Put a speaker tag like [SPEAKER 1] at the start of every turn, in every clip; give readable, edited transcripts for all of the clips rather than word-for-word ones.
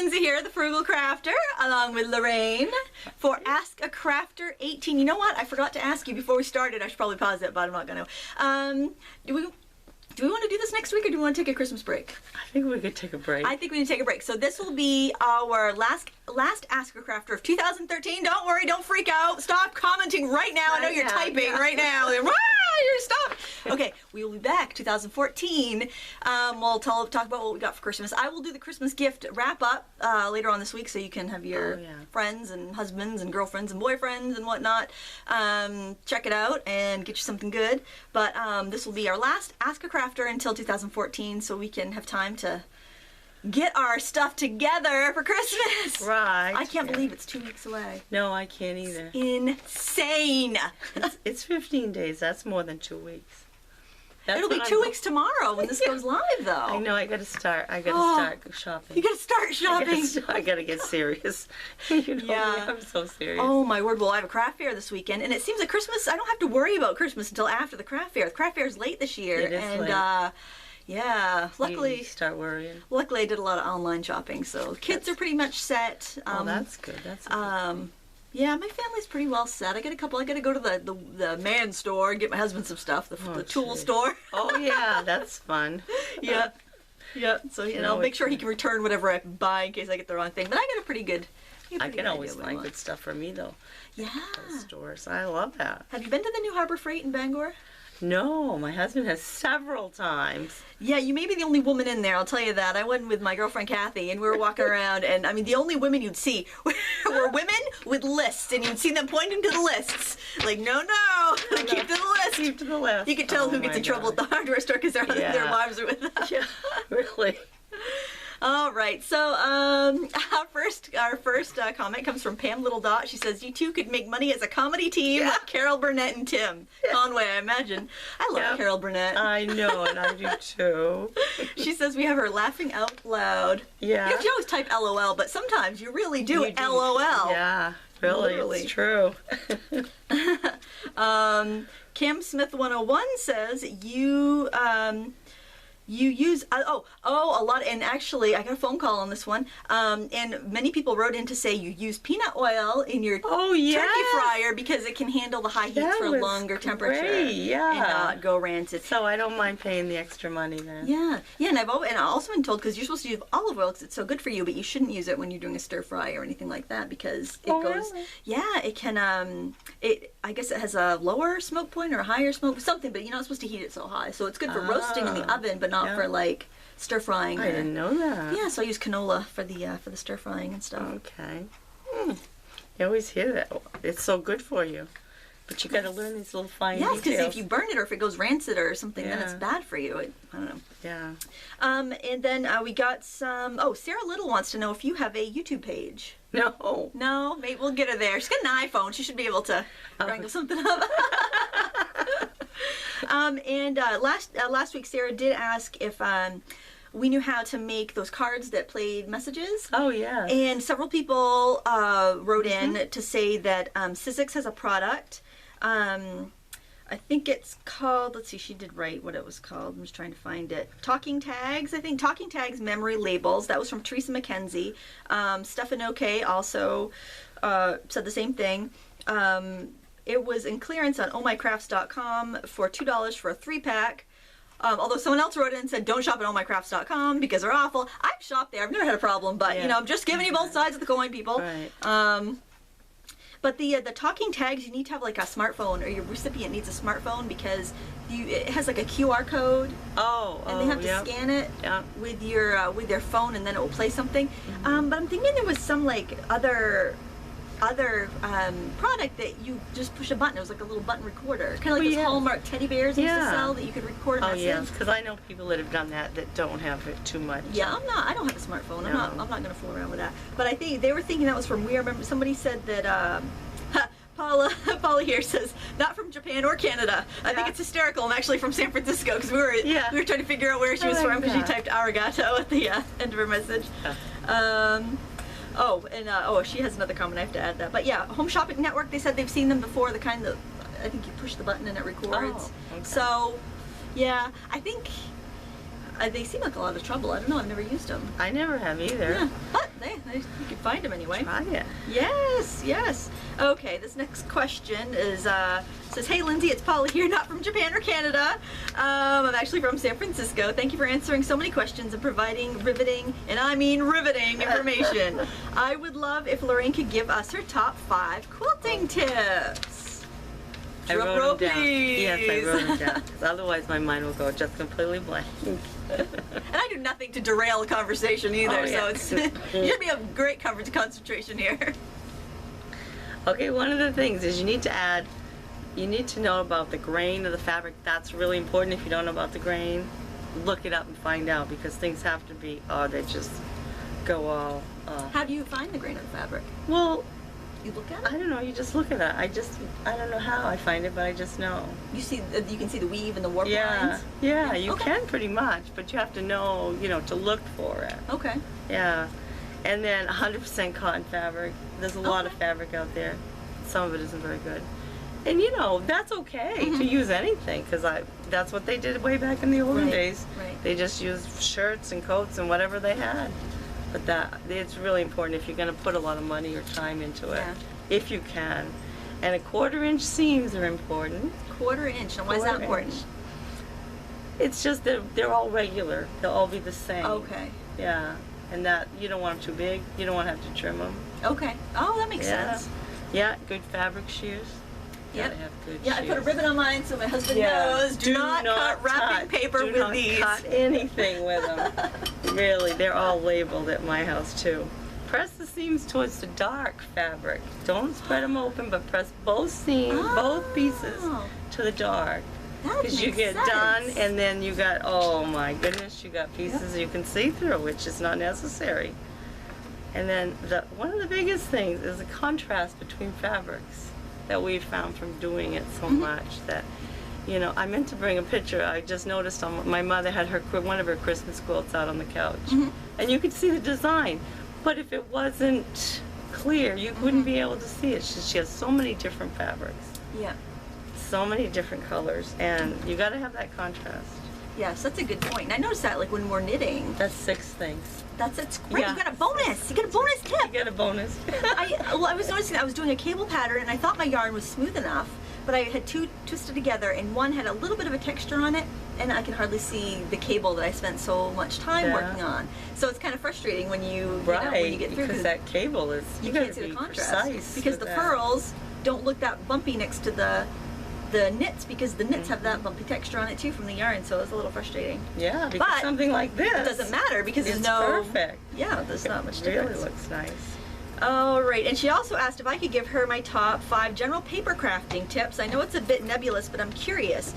[SPEAKER 1] Lindsay here, the Frugal Crafter, along with Lorraine for Ask a Crafter 18. You know what? I forgot to ask you before we started. I should probably pause it, but I'm not going to. Do we want to do this next week, or do we want to take a Christmas break?
[SPEAKER 2] I think we could take a break.
[SPEAKER 1] I think we need to take a break. So this will be our last Ask a Crafter of 2013. Don't worry, don't freak out. Stop commenting right now. I know you're typing right now. You're stop. Okay, we will be back 2014. We'll talk about what we got for Christmas. I will do the Christmas gift wrap up later on this week, so you can have your friends and husbands and girlfriends and boyfriends and whatnot check it out and get you something good. But this will be our last Ask a Crafter until 2014, so we can have time to get our stuff together for Christmas.
[SPEAKER 2] Right.
[SPEAKER 1] I can't believe it's 2 weeks away.
[SPEAKER 2] No, I can't either.
[SPEAKER 1] Insane.
[SPEAKER 2] It's 15 days. That's more than 2 weeks.
[SPEAKER 1] It'll be 2 weeks tomorrow when this goes live, though.
[SPEAKER 2] I know. I got to start. I got to start shopping.
[SPEAKER 1] You got to start shopping.
[SPEAKER 2] I got to get serious. You know, yeah. I'm so serious.
[SPEAKER 1] Oh my word! Well, I have a craft fair this weekend, and it seems like Christmas. I don't have to worry about Christmas until after the craft fair. The craft fair is late this year,
[SPEAKER 2] it is late.
[SPEAKER 1] Yeah, luckily
[SPEAKER 2] you start worrying.
[SPEAKER 1] Luckily, I did a lot of online shopping, so kids are pretty much set.
[SPEAKER 2] Oh, that's good. That's good.
[SPEAKER 1] Yeah, my family's pretty well set. I got to go to the man store and get my husband some stuff, the tool store.
[SPEAKER 2] Oh yeah, that's fun.
[SPEAKER 1] Yeah. So make sure he can return whatever I buy in case I get the wrong thing. But I got a pretty good.
[SPEAKER 2] I can always find good stuff for me though.
[SPEAKER 1] Yeah.
[SPEAKER 2] Those stores, I love that.
[SPEAKER 1] Have you been to the new Harbor Freight in Bangor?
[SPEAKER 2] No, my husband has several times.
[SPEAKER 1] Yeah, you may be the only woman in there, I'll tell you that. I went with my girlfriend Kathy, and we were walking around, and I mean, the only women you'd see were women with lists, and you'd see them pointing to the lists. Like, no, keep to the list.
[SPEAKER 2] Keep to the list.
[SPEAKER 1] You can tell who gets in trouble at the hardware store because their wives are with them.
[SPEAKER 2] Yeah, really.
[SPEAKER 1] All right, so our first comment comes from Pam Little Dot. She says, "You two could make money as a comedy team, like Carol Burnett and Tim Conway, I imagine." I love Carol Burnett.
[SPEAKER 2] I know, and I do too.
[SPEAKER 1] She says we have her laughing out loud.
[SPEAKER 2] Yeah.
[SPEAKER 1] You always type LOL, but sometimes you really do LOL.
[SPEAKER 2] Yeah, really, it's true.
[SPEAKER 1] Kim Smith 101 says you use a lot, and actually I got a phone call on this one, and many people wrote in to say you use peanut oil in your turkey fryer because it can handle the high heat for a longer temperature and not go rancid.
[SPEAKER 2] So I don't mind paying the extra money then.
[SPEAKER 1] And I've also been told, because you're supposed to use olive oil because it's so good for you, but you shouldn't use it when you're doing a stir fry or anything like that because it goes. Really? Yeah, it can. I guess it has a lower smoke point or a higher smoke, something, but you're not supposed to heat it so high. So it's good for roasting in the oven, but not for like stir frying.
[SPEAKER 2] I didn't know that.
[SPEAKER 1] Yeah, so I use canola for the stir frying and stuff.
[SPEAKER 2] Okay. You always hear that. It's so good for you. But you got to learn these little fine details.
[SPEAKER 1] Yes, because if you burn it or if it goes rancid or something, then it's bad for you. I don't know.
[SPEAKER 2] Yeah.
[SPEAKER 1] And then we got some. Oh, Sarah Little wants to know if you have a YouTube page. No, maybe we'll get her there. She's got an iPhone. She should be able to wrangle something up. And last week, Sarah did ask if we knew how to make those cards that played messages.
[SPEAKER 2] Oh, yeah.
[SPEAKER 1] And several people wrote in to say that Sizzix has a product. I think it's called, let's see, she did write what it was called. I'm just trying to find it. Talking Tags, I think. Talking Tags Memory Labels. That was from Teresa McKenzie. Stefano K also said the same thing. It was in clearance on ohmycrafts.com for $2 for a 3-pack. Although someone else wrote in and said, don't shop at ohmycrafts.com because they're awful. I've shopped there. I've never had a problem, but I'm just giving you both sides of the coin, people.
[SPEAKER 2] Right.
[SPEAKER 1] But the talking tags, you need to have like a smartphone, or your recipient needs a smartphone because it has like a QR code. And they have to scan it with their phone, and then it will play something. But I'm thinking there was some like other product that you just push a button. It was like a little button recorder, kind of like those Hallmark teddy bears used to sell that you could record a message.
[SPEAKER 2] Oh yes, because I know people that have done that don't have it too much.
[SPEAKER 1] Yeah, I don't have a smartphone. No. I'm not going to fool around with that. But I think they were thinking that was from I remember somebody said that. Paula here says, not from Japan or Canada. I think it's hysterical. I'm actually from San Francisco because we were trying to figure out where she was from because she typed arigato at the end of her message. She has another comment. I have to add that. But yeah, Home Shopping Network, they said they've seen them before, the kind that I think you push the button and it records.
[SPEAKER 2] Okay.
[SPEAKER 1] So, yeah, I think They seem like a lot of trouble. I don't know. I've never used them.
[SPEAKER 2] I never have either.
[SPEAKER 1] Yeah, but you can find them anyway.
[SPEAKER 2] Try it.
[SPEAKER 1] Yes, yes. Okay, this next question is says, "Hey Lindsay, it's Paula here, not from Japan or Canada. I'm actually from San Francisco. Thank you for answering so many questions and providing riveting, and I mean riveting, information. I would love if Lorraine could give us her top 5 quilting tips."
[SPEAKER 2] I
[SPEAKER 1] Drum
[SPEAKER 2] wrote
[SPEAKER 1] roll,
[SPEAKER 2] them down.
[SPEAKER 1] please.
[SPEAKER 2] Yes, I wrote them down. 'Cause otherwise, my mind will go just completely blank.
[SPEAKER 1] And I do nothing to derail a conversation either,
[SPEAKER 2] Oh, yeah.
[SPEAKER 1] so it's you should be a great concentration here.
[SPEAKER 2] Okay, one of the things is you need to know about the grain of the fabric. That's really important. If you don't know about the grain, look it up and find out, because things have to be, they just go all.
[SPEAKER 1] How do you find the grain of the fabric?
[SPEAKER 2] Well,
[SPEAKER 1] You look at
[SPEAKER 2] I
[SPEAKER 1] it?
[SPEAKER 2] don't know, you just look at it. I don't know how I find it, but I just know.
[SPEAKER 1] You can see the weave and the warp
[SPEAKER 2] Yeah,
[SPEAKER 1] lines?
[SPEAKER 2] yeah, you
[SPEAKER 1] Okay.
[SPEAKER 2] can pretty much, but you have to know, to look for it.
[SPEAKER 1] Okay.
[SPEAKER 2] Yeah, and then 100% cotton fabric. There's a lot of
[SPEAKER 1] Okay.
[SPEAKER 2] fabric out there. Some of it isn't very good. And that's okay to use anything, because that's what they did way back in the olden
[SPEAKER 1] Right,
[SPEAKER 2] days.
[SPEAKER 1] right.
[SPEAKER 2] They just used shirts and coats and whatever they had. But it's really important if you're going to put a lot of money or time into it,
[SPEAKER 1] Yeah.
[SPEAKER 2] if you can. And 1/4 inch seams are important.
[SPEAKER 1] 1/4 inch. And why is that
[SPEAKER 2] 1/4
[SPEAKER 1] important?
[SPEAKER 2] inch. It's just they're all regular. They'll all be the same.
[SPEAKER 1] Okay.
[SPEAKER 2] Yeah, and that you don't want them too big. You don't want to have to trim them.
[SPEAKER 1] Okay. Oh, that makes
[SPEAKER 2] Yeah.
[SPEAKER 1] sense.
[SPEAKER 2] Yeah, good fabric shears.
[SPEAKER 1] Yep.
[SPEAKER 2] Gotta have good
[SPEAKER 1] Yeah, I put a
[SPEAKER 2] shears.
[SPEAKER 1] ribbon on mine so my husband
[SPEAKER 2] Yeah.
[SPEAKER 1] knows. Do not cut wrapping paper
[SPEAKER 2] Do
[SPEAKER 1] with
[SPEAKER 2] not
[SPEAKER 1] these.
[SPEAKER 2] cut anything with them. Really, they're all labeled at my house too. Press the seams towards the dark fabric. Don't spread them open, but press both seams, both pieces
[SPEAKER 1] Oh.
[SPEAKER 2] to the dark.
[SPEAKER 1] That
[SPEAKER 2] Because you
[SPEAKER 1] makes
[SPEAKER 2] get
[SPEAKER 1] sense.
[SPEAKER 2] done, and then you got, oh my goodness, you got pieces you can see through, which is not necessary. And then one of the biggest things is the contrast between fabrics that we've found from doing it so much that, I meant to bring a picture. I just noticed my mother had one of her Christmas quilts out on the couch, and you could see the design. But if it wasn't clear, you wouldn't be able to see it. She has so many different fabrics,
[SPEAKER 1] Yeah.
[SPEAKER 2] so many different colors, and you got to have that contrast.
[SPEAKER 1] Yes, that's a good point. And I noticed that when we're knitting.
[SPEAKER 2] That's 6 things.
[SPEAKER 1] It's great.
[SPEAKER 2] Yeah.
[SPEAKER 1] You got a bonus. You got a bonus tip.
[SPEAKER 2] You get a bonus.
[SPEAKER 1] I was noticing I was doing a cable pattern and I thought my yarn was smooth enough, but I had 2 twisted together and one had a little bit of a texture on it, and I can hardly see the cable that I spent so much time
[SPEAKER 2] Yeah.
[SPEAKER 1] working on. So it's kind of frustrating when when you get through,
[SPEAKER 2] because that cable is,
[SPEAKER 1] you
[SPEAKER 2] gotta
[SPEAKER 1] can't see
[SPEAKER 2] be
[SPEAKER 1] the contrast
[SPEAKER 2] precise
[SPEAKER 1] because
[SPEAKER 2] with
[SPEAKER 1] the
[SPEAKER 2] that.
[SPEAKER 1] pearls don't look that bumpy next to the knits, because the knits have that bumpy texture on it too from the yarn, so it's a little frustrating.
[SPEAKER 2] Yeah, because
[SPEAKER 1] But
[SPEAKER 2] something like this,
[SPEAKER 1] It doesn't matter because
[SPEAKER 2] it's
[SPEAKER 1] there's no
[SPEAKER 2] perfect.
[SPEAKER 1] Yeah, there's not much
[SPEAKER 2] It really
[SPEAKER 1] difference.
[SPEAKER 2] looks nice.
[SPEAKER 1] All right, and she also asked if I could give her my top 5 general paper crafting tips. I know it's a bit nebulous, but I'm curious.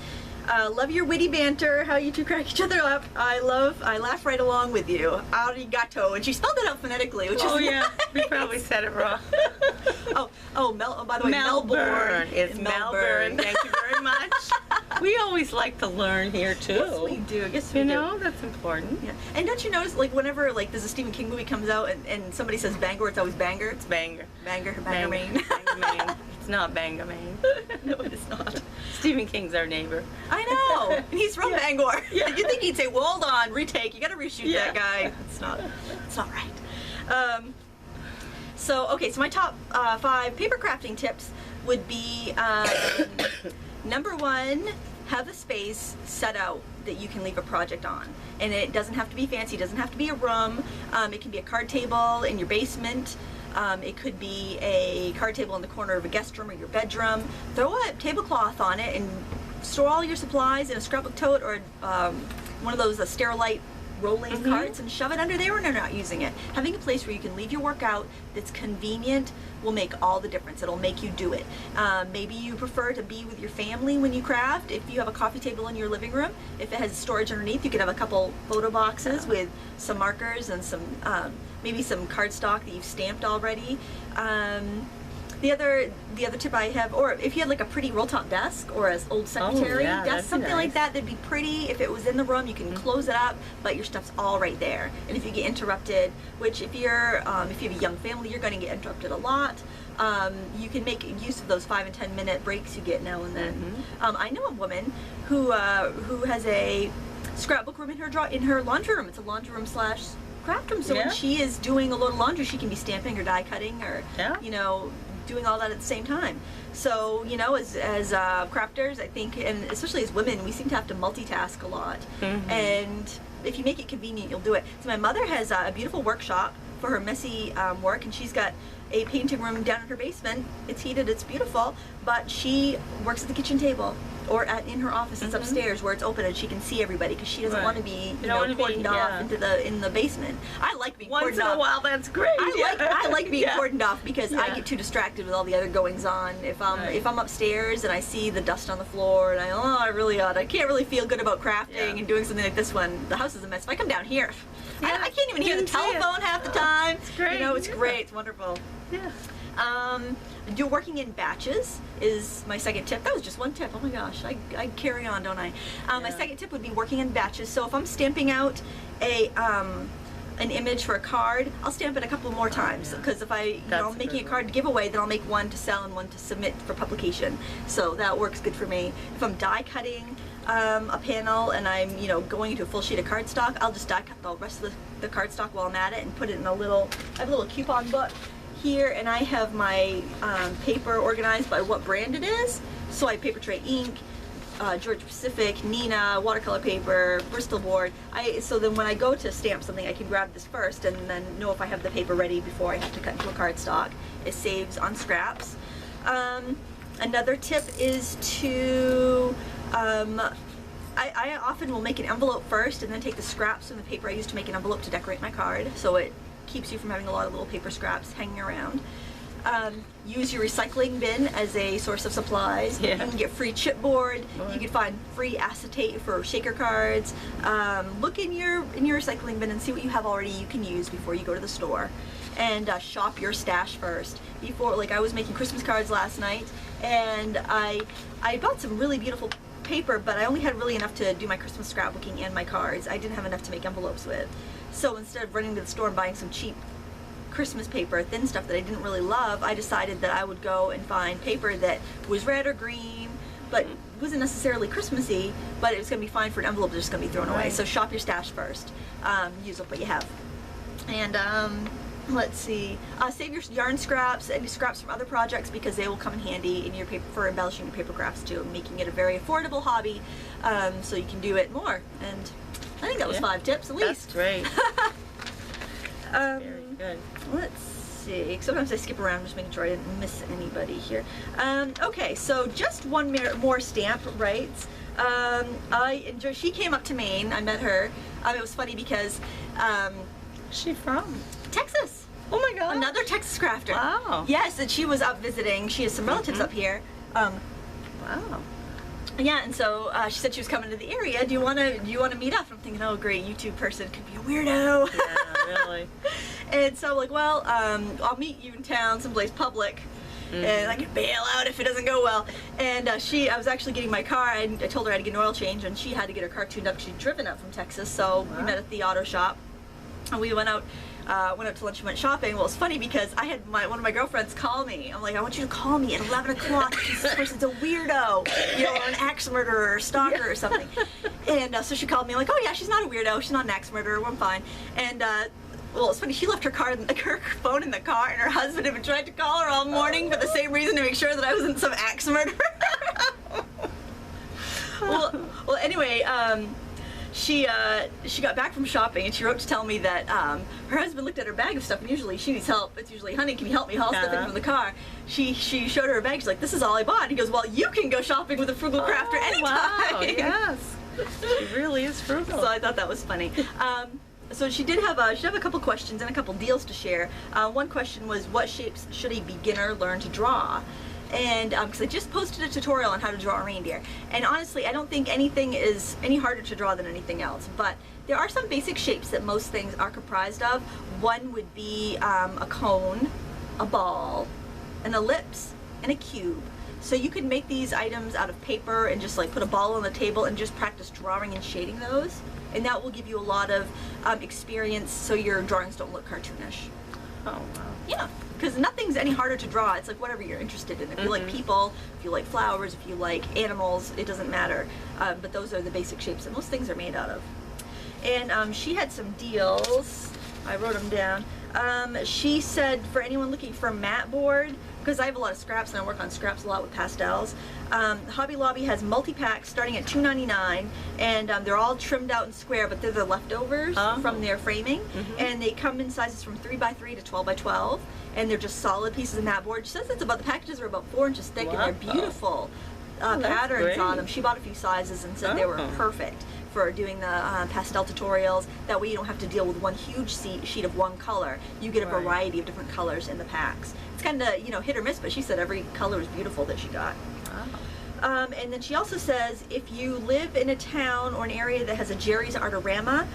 [SPEAKER 1] Love your witty banter, how you two crack each other up. I laugh right along with you. Arigato, and she spelled it out phonetically, which
[SPEAKER 2] Oh
[SPEAKER 1] is
[SPEAKER 2] yeah, we
[SPEAKER 1] nice.
[SPEAKER 2] probably said it wrong.
[SPEAKER 1] By the way, Melbourne.
[SPEAKER 2] It's Melbourne. Thank you very much. We always like to learn here too.
[SPEAKER 1] Yes, we do. Yes, we
[SPEAKER 2] You
[SPEAKER 1] do.
[SPEAKER 2] know, that's important.
[SPEAKER 1] Yeah. And don't you notice, whenever there's a Stephen King movie comes out and somebody says Bangor, it's always Banger.
[SPEAKER 2] It's Bangor.
[SPEAKER 1] Banger,
[SPEAKER 2] Bangor,
[SPEAKER 1] Maine.
[SPEAKER 2] Bangor, Maine. It's not Bangor, Maine.
[SPEAKER 1] No, it is not.
[SPEAKER 2] Stephen King's our neighbor.
[SPEAKER 1] I know. And he's from Bangor.
[SPEAKER 2] Yeah.
[SPEAKER 1] You'd think he'd say, well, hold on, retake. You got to reshoot
[SPEAKER 2] Yeah.
[SPEAKER 1] that guy. It's not right. So my top 5 paper crafting tips would be, number 1, have a space set out that you can leave a project on. And it doesn't have to be fancy. It doesn't have to be a room. It can be a card table in your basement. It could be a card table in the corner of a guest room or your bedroom. Throw a tablecloth on it and store all your supplies in a scrapbook tote or one of those Sterilite rolling carts and shove it under there when you're not using it. Having a place where you can leave your work out that's convenient will make all the difference. It'll make you do it. Maybe you prefer to be with your family when you craft. If you have a coffee table in your living room, if it has storage underneath, you could have a couple photo boxes with some markers and some maybe some cardstock that you've stamped already. The other tip I have, or if you had a pretty roll top desk or an old secretary
[SPEAKER 2] yeah, that'd
[SPEAKER 1] desk,
[SPEAKER 2] be
[SPEAKER 1] something like
[SPEAKER 2] nice.
[SPEAKER 1] that, that'd be pretty. If it was in the room, you can close it up, but your stuff's all right there. And if you get interrupted, which if you have a young family, you're going to get interrupted a lot. You can make use of those 5 and 10 minute breaks you get now and then. I know a woman who has a scrapbook room in her laundry room. It's a laundry room / craft room. So
[SPEAKER 2] Yeah.
[SPEAKER 1] when she is doing a load of laundry, she can be stamping or die cutting or
[SPEAKER 2] Yeah.
[SPEAKER 1] you know, doing all that at the same time. So, you know, as crafters, I think, and especially as women, we seem to have to multitask a lot. And if you make it convenient, you'll do it. So my mother has a beautiful workshop for her messy work, and she's got a painting room down in her basement. It's heated, it's beautiful, but she works at the kitchen table or in her office. It's upstairs where it's open and she can see everybody because she doesn't want to be you know cordoned off in the basement. I like being
[SPEAKER 2] Once
[SPEAKER 1] cordoned
[SPEAKER 2] in
[SPEAKER 1] off.
[SPEAKER 2] a while, that's great.
[SPEAKER 1] I like being cordoned off because I get too distracted with all the other goings on. If I'm upstairs and I see the dust on the floor and I can't really feel good about crafting and doing something like this when the house is a mess. If I come down here, I can't even hear the telephone half the time.
[SPEAKER 2] It's great.
[SPEAKER 1] You know, it's great. It's wonderful.
[SPEAKER 2] Yeah.
[SPEAKER 1] You're working in batches is my second tip. That was just one tip. Oh my gosh, I carry on, don't I? My second tip would be working in batches. So if I'm stamping out an image for a card, I'll stamp it a couple more times because if I'm making a card to give away, then I'll make one to sell and one to submit for publication. So that works good for me. If I'm die cutting a panel and I'm going into a full sheet of cardstock, I'll just die cut the rest of the cardstock while I'm at it and put it in I have a little coupon book here, and I have my paper organized by what brand it is. So I have Paper Tray Ink, Georgia Pacific, Nina, watercolor paper, Bristol board. So then when I go to stamp something, I can grab this first and then know if I have the paper ready before I have to cut into a cardstock. It saves on scraps. Another tip is to I often will make an envelope first and then take the scraps from the paper I use to make an envelope to decorate my card. So it keeps you from having a lot of little paper scraps hanging around. Use your recycling bin as a source of supplies.
[SPEAKER 2] Yeah.
[SPEAKER 1] You can get free chipboard. You can find free acetate for shaker cards. Look in your recycling bin and see what you have already you can use before you go to the store. And shop your stash first. I was making Christmas cards last night, and I bought some really beautiful paper, but I only had really enough to do my Christmas scrapbooking and my cards. I didn't have enough to make envelopes with. So instead of running to the store and buying some cheap Christmas paper, thin stuff that I didn't really love, I decided that I would go and find paper that was red or green, but wasn't necessarily Christmassy, but it was going to be fine for an envelope that's just going to be thrown away. So shop your stash first. Use up what you have. And let's see, save your yarn scraps, any scraps from other projects, because they will come in handy in your paper for embellishing your paper crafts too, making it a very affordable hobby, so you can do it more. And I think that was 5 tips at least.
[SPEAKER 2] That's great. Very good.
[SPEAKER 1] Let's see. Sometimes I skip around just making sure I didn't miss anybody here. Okay, so just one more stamp, right? She came up to Maine. I met her. It was funny because
[SPEAKER 2] Where's she from?
[SPEAKER 1] Texas.
[SPEAKER 2] Oh my God.
[SPEAKER 1] Another Texas crafter.
[SPEAKER 2] Wow.
[SPEAKER 1] Yes, and she was up visiting. She has some relatives up here.
[SPEAKER 2] Wow.
[SPEAKER 1] Yeah, and so she said she was coming to the area. Do you want to meet up? I'm thinking, oh great, YouTube person could be a weirdo.
[SPEAKER 2] Yeah, really.
[SPEAKER 1] And so I'm like, well, I'll meet you in town, someplace public, and I can bail out if it doesn't go well. And I was actually getting my car. I told her I had to get an oil change, and she had to get her car tuned up. She'd driven up from Texas, so we met at the auto shop, and we went out to lunch and went shopping. Well, it's funny because I had one of my girlfriends call me. I'm like, I want you to call me at 11 o'clock because this person's a weirdo, or an axe murderer or stalker or something. And so she called me. I'm like, oh yeah, she's not a weirdo. She's not an axe murderer. I'm fine. And well, it's funny, she left her phone in the car, and her husband had been trying to call her all morning for the same reason, to make sure that I wasn't some axe murderer. well, anyway, she got back from shopping, and she wrote to tell me that her husband looked at her bag of stuff, and usually she needs help. It's usually, honey, can you help me haul stuff in from the car? She showed her her bag. She's like, this is all I bought. And he goes, well, you can go shopping with the Frugal Crafter anytime.
[SPEAKER 2] Wow, yes. She really is frugal.
[SPEAKER 1] So I thought that was funny. So she did have a couple questions and a couple deals to share. One question was, what shapes should a beginner learn to draw? And because I just posted a tutorial on how to draw a reindeer, and honestly I don't think anything is any harder to draw than anything else, but there are some basic shapes that most things are comprised of. One would be a cone, a ball, an ellipse, and a cube. So you can make these items out of paper and just like put a ball on the table and just practice drawing and shading those, and that will give you a lot of experience so your drawings don't look cartoonish.
[SPEAKER 2] Oh, wow.
[SPEAKER 1] Yeah, because nothing's any harder to draw. It's like whatever you're interested in. If you like people, if you like flowers, if you like animals, it doesn't matter. But those are the basic shapes that most things are made out of. And she had some deals. I wrote them down. She said for anyone looking for a mat board, because I have a lot of scraps and I work on scraps a lot with pastels, Hobby Lobby has multi-packs starting at $2.99, and they're all trimmed out and square, but they're the leftovers from their framing, and they come in sizes from 3x3 to 12x12, and they're just solid pieces of mat board. She says the packages are about 4 inches thick, and they're beautiful patterns on them. She bought a few sizes and said they were perfect for doing the pastel tutorials. That way you don't have to deal with one huge sheet of one color. You get a variety of different colors in the packs. It's kind of, you know, hit or miss, but she said every color is beautiful that she got. And then she also says if you live in a town or an area that has a Jerry's Artorama,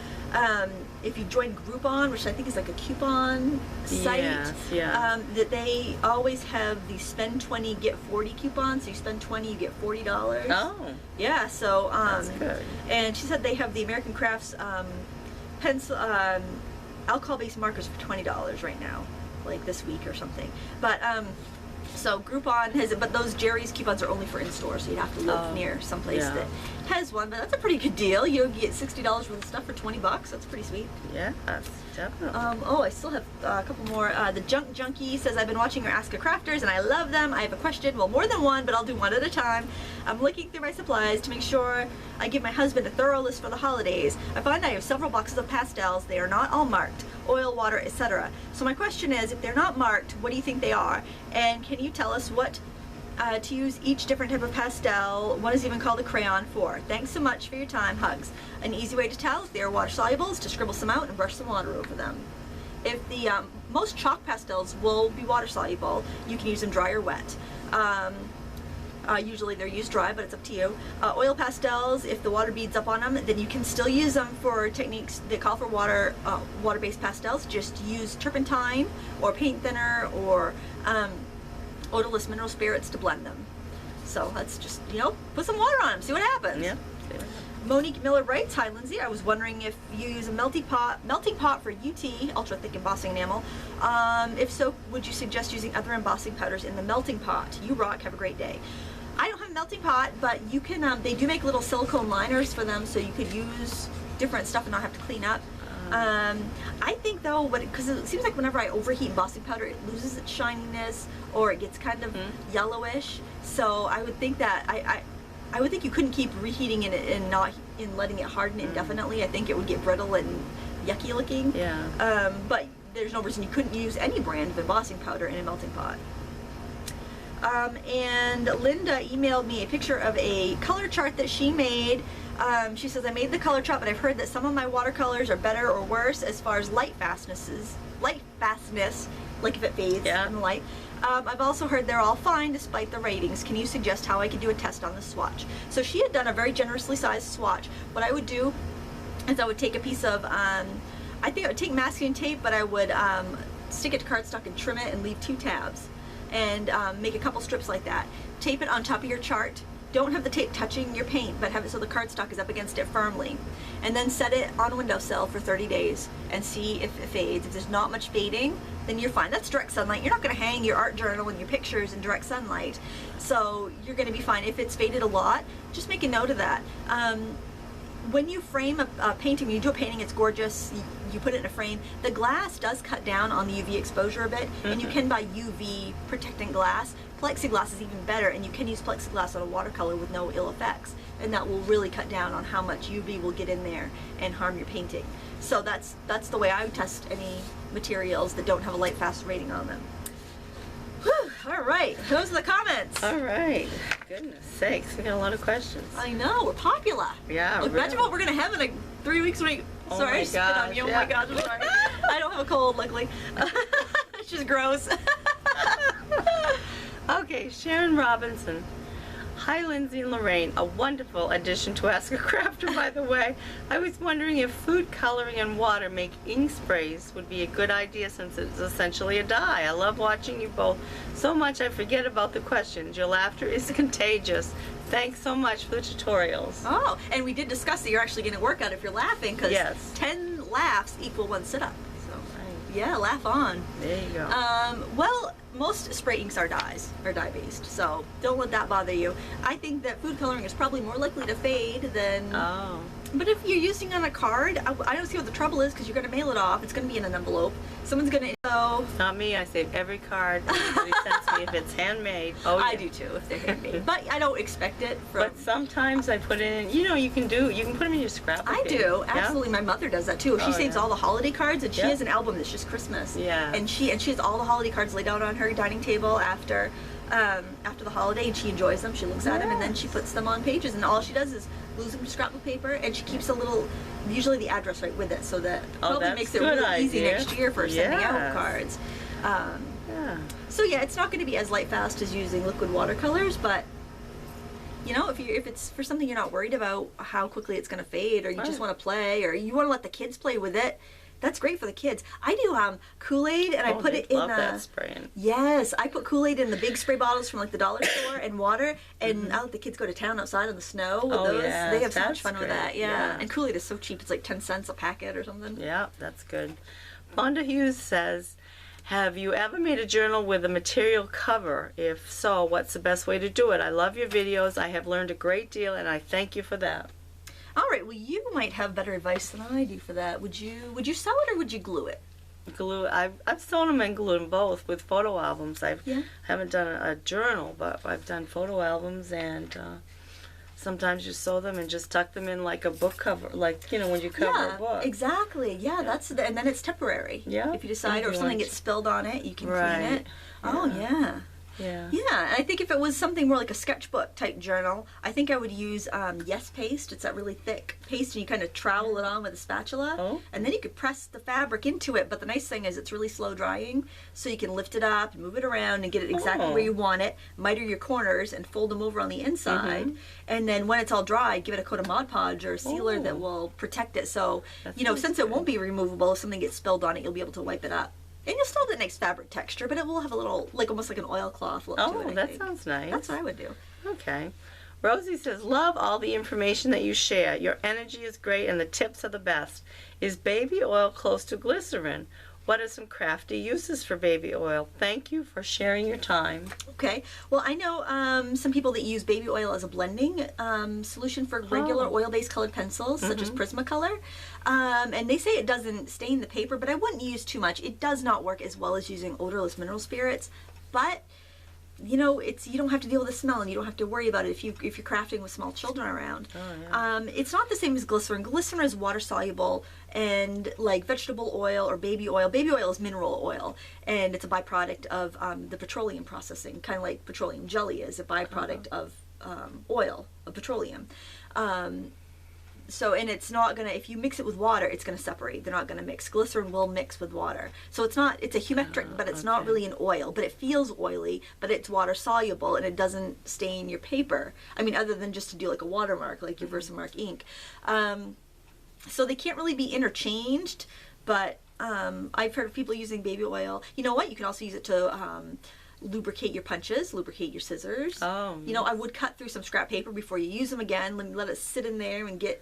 [SPEAKER 1] if you join Groupon, which I think is like a coupon site, that they always have the spend 20 get 40 coupons. So you spend 20, you get $40.
[SPEAKER 2] Oh.
[SPEAKER 1] Yeah. So
[SPEAKER 2] that's good.
[SPEAKER 1] And she said they have the American Crafts pencil alcohol-based markers for $20 right now, like this week or something. But so Groupon has it, but those Jerry's coupons are only for in-store, so you'd have to live near someplace that has one. But that's a pretty good deal. You get $60 worth of stuff for $20. That's pretty sweet.
[SPEAKER 2] Yeah, definitely.
[SPEAKER 1] I still have a couple more. The Junk Junkie says, I've been watching your Ask a Crafters and I love them. I have a question. Well, more than one, but I'll do one at a time. I'm looking through my supplies to make sure I give my husband a thorough list for the holidays. I find I have several boxes of pastels. They are not all marked. Oil, water, etc. So my question is, if they're not marked, what do you think they are? And can you tell us what to use each different type of pastel? One is even called a crayon for. Thanks so much for your time. Hugs. An easy way to tell if they are water soluble is to scribble some out and brush some water over them. If the most chalk pastels will be water soluble, you can use them dry or wet. Usually they're used dry, but it's up to you. Oil pastels, if the water beads up on them, then you can still use them for techniques that call for water-based pastels. Just use turpentine or paint thinner or odorless mineral spirits to blend them. So let's just, you know, put some water on them, see what happens.
[SPEAKER 2] Yeah.
[SPEAKER 1] Monique Miller writes, hi Lindsay, I was wondering if you use a melting pot for UT, ultra thick embossing enamel. If so, would you suggest using other embossing powders in the melting pot? You rock, have a great day. I don't have a melting pot, but you can, they do make little silicone liners for them, so you could use different stuff and not have to clean up. I think though, because it seems like whenever I overheat embossing powder, it loses its shininess or it gets kind of yellowish. So I would think that I would think you couldn't keep reheating it and not letting it harden indefinitely. I think it would get brittle and yucky looking. Yeah. But there's no reason you couldn't use any brand of embossing powder in a melting pot. And Linda emailed me a picture of a color chart that she made. She says, I made the color chart, but I've heard that some of my watercolors are better or worse as far as light fastness, like if it fades in the light. I've also heard they're all fine despite the ratings. Can you suggest how I could do a test on the swatch? So she had done a very generously sized swatch. What I would do is I would take a piece of, I think I would take masking tape, but I would stick it to cardstock and trim it and leave 2 tabs. And make a couple strips like that. Tape it on top of your chart. Don't have the tape touching your paint, but have it so the cardstock is up against it firmly. And then set it on a windowsill for 30 days and see if it fades. If there's not much fading, then you're fine. That's direct sunlight. You're not going to hang your art journal and your pictures in direct sunlight. So you're going to be fine. If it's faded a lot, just make a note of that. When you frame a painting, when you do a painting, it's gorgeous. You put it in a frame. The glass does cut down on the UV exposure a bit, and you can buy UV protectant glass. Plexiglass is even better, and you can use plexiglass on a watercolor with no ill effects, and that will really cut down on how much UV will get in there and harm your painting. So that's the way I would test any materials that don't have a light fast rating on them. Whew, all right, those are the comments.
[SPEAKER 2] All right. Goodness sakes, we got a lot of questions.
[SPEAKER 1] I know, we're popular.
[SPEAKER 2] Yeah,
[SPEAKER 1] Look, imagine what we're going to have in like 3 weeks when
[SPEAKER 2] Oh
[SPEAKER 1] sorry,
[SPEAKER 2] my
[SPEAKER 1] I spit on you. Oh my gosh, I'm sorry. I don't have a cold, luckily. It's just gross.
[SPEAKER 2] Okay, Sharon Robinson. Hi, Lindsay and Lorraine. A wonderful addition to Ask a Crafter, by the way. I was wondering if food coloring and water make ink sprays would be a good idea since it's essentially a dye. I love watching you both so much I forget about the questions. Your laughter is contagious. Thanks so much for the tutorials.
[SPEAKER 1] Oh, and we did discuss that you're actually going to work out if you're laughing, because 10 laughs equal 1 sit-up. So Yeah, laugh on.
[SPEAKER 2] There you go.
[SPEAKER 1] Well, most spray inks are dye-based, so don't let that bother you. I think that food coloring is probably more likely to fade than...
[SPEAKER 2] Oh.
[SPEAKER 1] But if you're using on a card, I don't see what the trouble is, because you're going to mail it off. It's going to be in an envelope. Someone's going to... So...
[SPEAKER 2] Not me. I save every card that somebody sends me if it's handmade. Oh, yeah.
[SPEAKER 1] I do too, if they're handmade. But I don't expect it from...
[SPEAKER 2] But sometimes I put it in, you know, you can put them in your scrapbook.
[SPEAKER 1] I do, absolutely.
[SPEAKER 2] Yeah?
[SPEAKER 1] My mother does that too. She saves all the holiday cards, and she has an album that's just Christmas.
[SPEAKER 2] Yeah.
[SPEAKER 1] And she has all the holiday cards laid out on her dining table after the holiday, and she enjoys them. She looks at them, and then she puts them on pages, and all she does is glues them to scrapbook paper, and she keeps a little, usually the address right with it, so that probably makes it really easy next year for sending out cards. So yeah, it's not going to be as light fast as using liquid watercolors, but you know, if it's for something you're not worried about how quickly it's going to fade, or you just want to play, or you want to let the kids play with it, that's great for the kids. I do Kool-Aid, and I put it in
[SPEAKER 2] that spraying.
[SPEAKER 1] Yes, I put Kool-Aid in the big spray bottles from like the dollar store and water, and I let the kids go to town outside in the snow with those.
[SPEAKER 2] Yeah,
[SPEAKER 1] they have so much fun with that.
[SPEAKER 2] Yeah.
[SPEAKER 1] And Kool-Aid is so cheap; it's like 10 cents a packet or something.
[SPEAKER 2] Yeah, that's good. Fonda Hughes says, have you ever made a journal with a material cover? If so, what's the best way to do it? I love your videos. I have learned a great deal, and I thank you for that.
[SPEAKER 1] All right, well, you might have better advice than I do for that. Would you sew it, or would you glue it?
[SPEAKER 2] Glue. I've sewn them and glued them both with photo albums. I haven't done a journal, but I've done photo albums, and sometimes you sew them and just tuck them in like a book cover, like, you know, when you cover a book.
[SPEAKER 1] Exactly. Yeah, and then it's temporary.
[SPEAKER 2] Yeah.
[SPEAKER 1] If you decide, or if something gets spilled on it, you can clean it. Oh, yeah.
[SPEAKER 2] Yeah.
[SPEAKER 1] Yeah, and I think if it was something more like a sketchbook type journal, I think I would use Yes paste. It's that really thick paste, and you kind of trowel it on with a spatula, and then you could press the fabric into it. But the nice thing is it's really slow drying, so you can lift it up and move it around and get it exactly where you want it, miter your corners, and fold them over on the inside. And then when it's all dry, give it a coat of Mod Podge or a sealer that will protect it. So, you know, since it won't be removable, if something gets spilled on it, you'll be able to wipe it up. And you'll still have that nice fabric texture, but it will have a little, like almost like an oilcloth look to it.
[SPEAKER 2] Oh, that sounds nice.
[SPEAKER 1] That's what I would do.
[SPEAKER 2] Okay. Rosie says, love all the information that you share. Your energy is great and the tips are the best. Is baby oil close to glycerin? What are some crafty uses for baby oil? Thank you for sharing your time.
[SPEAKER 1] Okay. Well, I know some people that use baby oil as a blending solution for regular oil-based colored pencils, such as Prismacolor. And they say it doesn't stain the paper, but I wouldn't use too much. It does not work as well as using odorless mineral spirits, but you know, you don't have to deal with the smell, and you don't have to worry about it if you're crafting with small children around. It's not the same as glycerin. Glycerin is water soluble, and like vegetable oil or baby oil. Baby oil is mineral oil, and it's a byproduct of the petroleum processing, kind of like petroleum jelly is a byproduct of oil, of petroleum. So, and it's not gonna, if you mix it with water, it's gonna separate. They're not gonna mix. Glycerin will mix with water. So it's a humectant, but it's not really an oil, but it feels oily, but it's water soluble, and it doesn't stain your paper. I mean, other than just to do like a watermark, like your Versamark ink. So they can't really be interchanged, but I've heard of people using baby oil. You know what? You can also use it to lubricate your punches, lubricate your scissors. You know, I would cut through some scrap paper before you use them again. Let it sit in there and get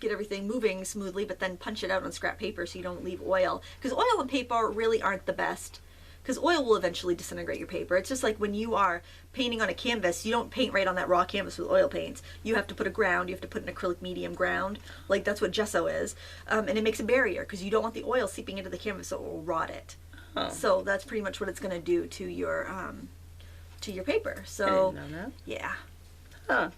[SPEAKER 1] everything moving smoothly, but then punch it out on scrap paper so you don't leave oil. Because oil and paper really aren't the best, because oil will eventually disintegrate your paper. It's just like when you are painting on a canvas, you don't paint right on that raw canvas with oil paints. You have to put a ground, you have to put an acrylic medium ground, like that's what gesso is, and it makes a barrier because you don't want the oil seeping into the canvas so it will rot it. So that's pretty much what it's going to do to your paper. So,
[SPEAKER 2] I didn't know that.
[SPEAKER 1] Yeah.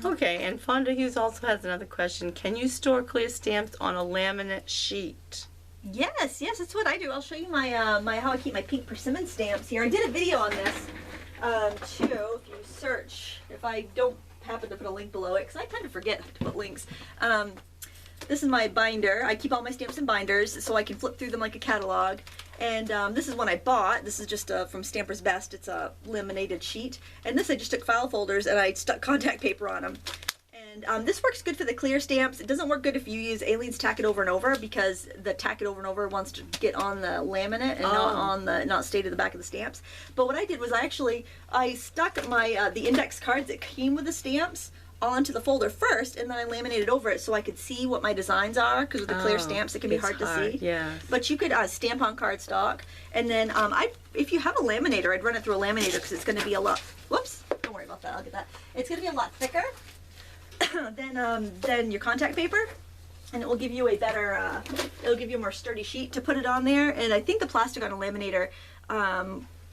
[SPEAKER 2] Okay, and Fonda Hughes also has another question. Can you store clear stamps on a laminate sheet?
[SPEAKER 1] Yes, that's what I do. I'll show you my how I keep my pink persimmon stamps here. I did a video on this too. If you search, if I don't happen to put a link below it, because I kind of forget to put links. This is my binder. I keep all my stamps in binders so I can flip through them like a catalog. And this is one I bought. This is just from Stamper's Best. It's a laminated sheet. And this I just took file folders and I stuck contact paper on them. And this works good for the clear stamps. It doesn't work good if you use Aleene's Tack It Over and Over, because the Tack It Over and Over wants to get on the laminate and not stay to the back of the stamps. But what I did was I stuck my the index cards that came with the stamps onto the folder first, and then I laminated over it so I could see what my designs are, because with the clear stamps it can be hard to see.
[SPEAKER 2] Yeah.
[SPEAKER 1] But you could stamp on cardstock, and then if you have a laminator, I'd run it through a laminator because it's going to be a lot. Whoops! Don't worry about that. I'll get that. It's going to be a lot thicker than your contact paper. And it will give you a better, it'll give you a more sturdy sheet to put it on there. And I think the plastic on a laminator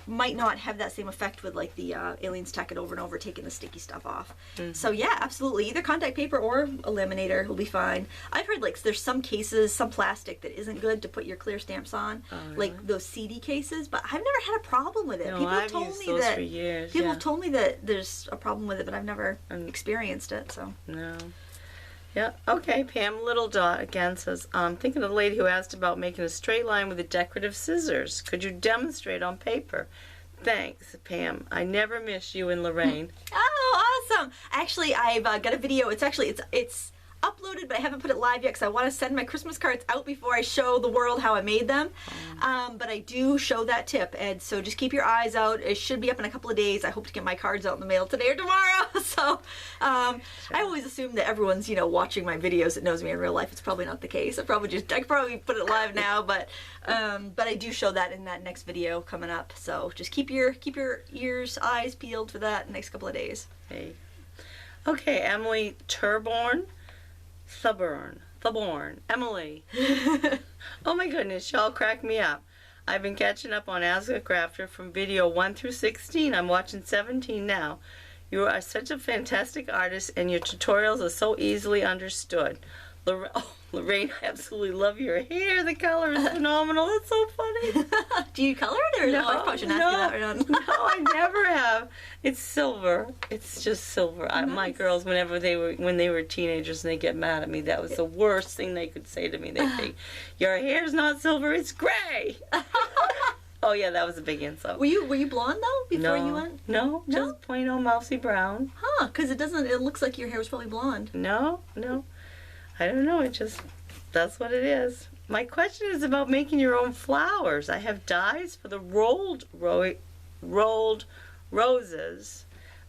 [SPEAKER 1] might not have that same effect with like the Aliens tack it over and over, taking the sticky stuff off. So yeah, absolutely. Either contact paper or a laminator will be fine. I've heard like there's some cases, some plastic that isn't good to put your clear stamps on, like those CD cases, but I've never had a problem with it.
[SPEAKER 2] No,
[SPEAKER 1] People have
[SPEAKER 2] I've
[SPEAKER 1] told
[SPEAKER 2] used
[SPEAKER 1] me
[SPEAKER 2] those
[SPEAKER 1] that
[SPEAKER 2] for years.
[SPEAKER 1] people
[SPEAKER 2] Yeah.
[SPEAKER 1] have told me that there's a problem with it, but I've never experienced it. So
[SPEAKER 2] No. Yeah, okay. Pam Little Dot again says, thinking of the lady who asked about making a straight line with the decorative scissors. Could you demonstrate on paper? Thanks, Pam. I never miss you and Lorraine.
[SPEAKER 1] Oh, awesome! Actually, I've got a video. It's uploaded, but I haven't put it live yet because I want to send my Christmas cards out before I show the world how I made them. But I do show that tip, and so just keep your eyes out. It should be up in a couple of days. I hope to get my cards out in the mail today or tomorrow. So I always assume that everyone's watching my videos that knows me in real life. It's probably not the case. I could probably put it live now, but I do show that in that next video coming up. So just keep your eyes peeled for that in the next couple of days.
[SPEAKER 2] Hey. Okay, Emily Thuborn, Emily. Oh my goodness, y'all crack me up. I've been catching up on Ask a Crafter from video 1 through 16. I'm watching 17 now. You are such a fantastic artist, and your tutorials are so easily understood. Lorraine, I absolutely love your hair. The color is phenomenal. It's so funny.
[SPEAKER 1] Do you color it, or no? I probably shouldn't ask you that right now.
[SPEAKER 2] No, I never have. It's silver. It's just silver.
[SPEAKER 1] Nice.
[SPEAKER 2] My girls, when they were teenagers and they get mad at me, that was the worst thing they could say to me. They'd say, "Your hair's not silver. It's gray." Oh yeah, that was a big insult.
[SPEAKER 1] Were you blonde though before you went?
[SPEAKER 2] No, just plain old mousy brown.
[SPEAKER 1] Huh? Because it looks like your hair was probably blonde.
[SPEAKER 2] No. I don't know. That's what it is. My question is about making your own flowers. I have dies for the rolled roses,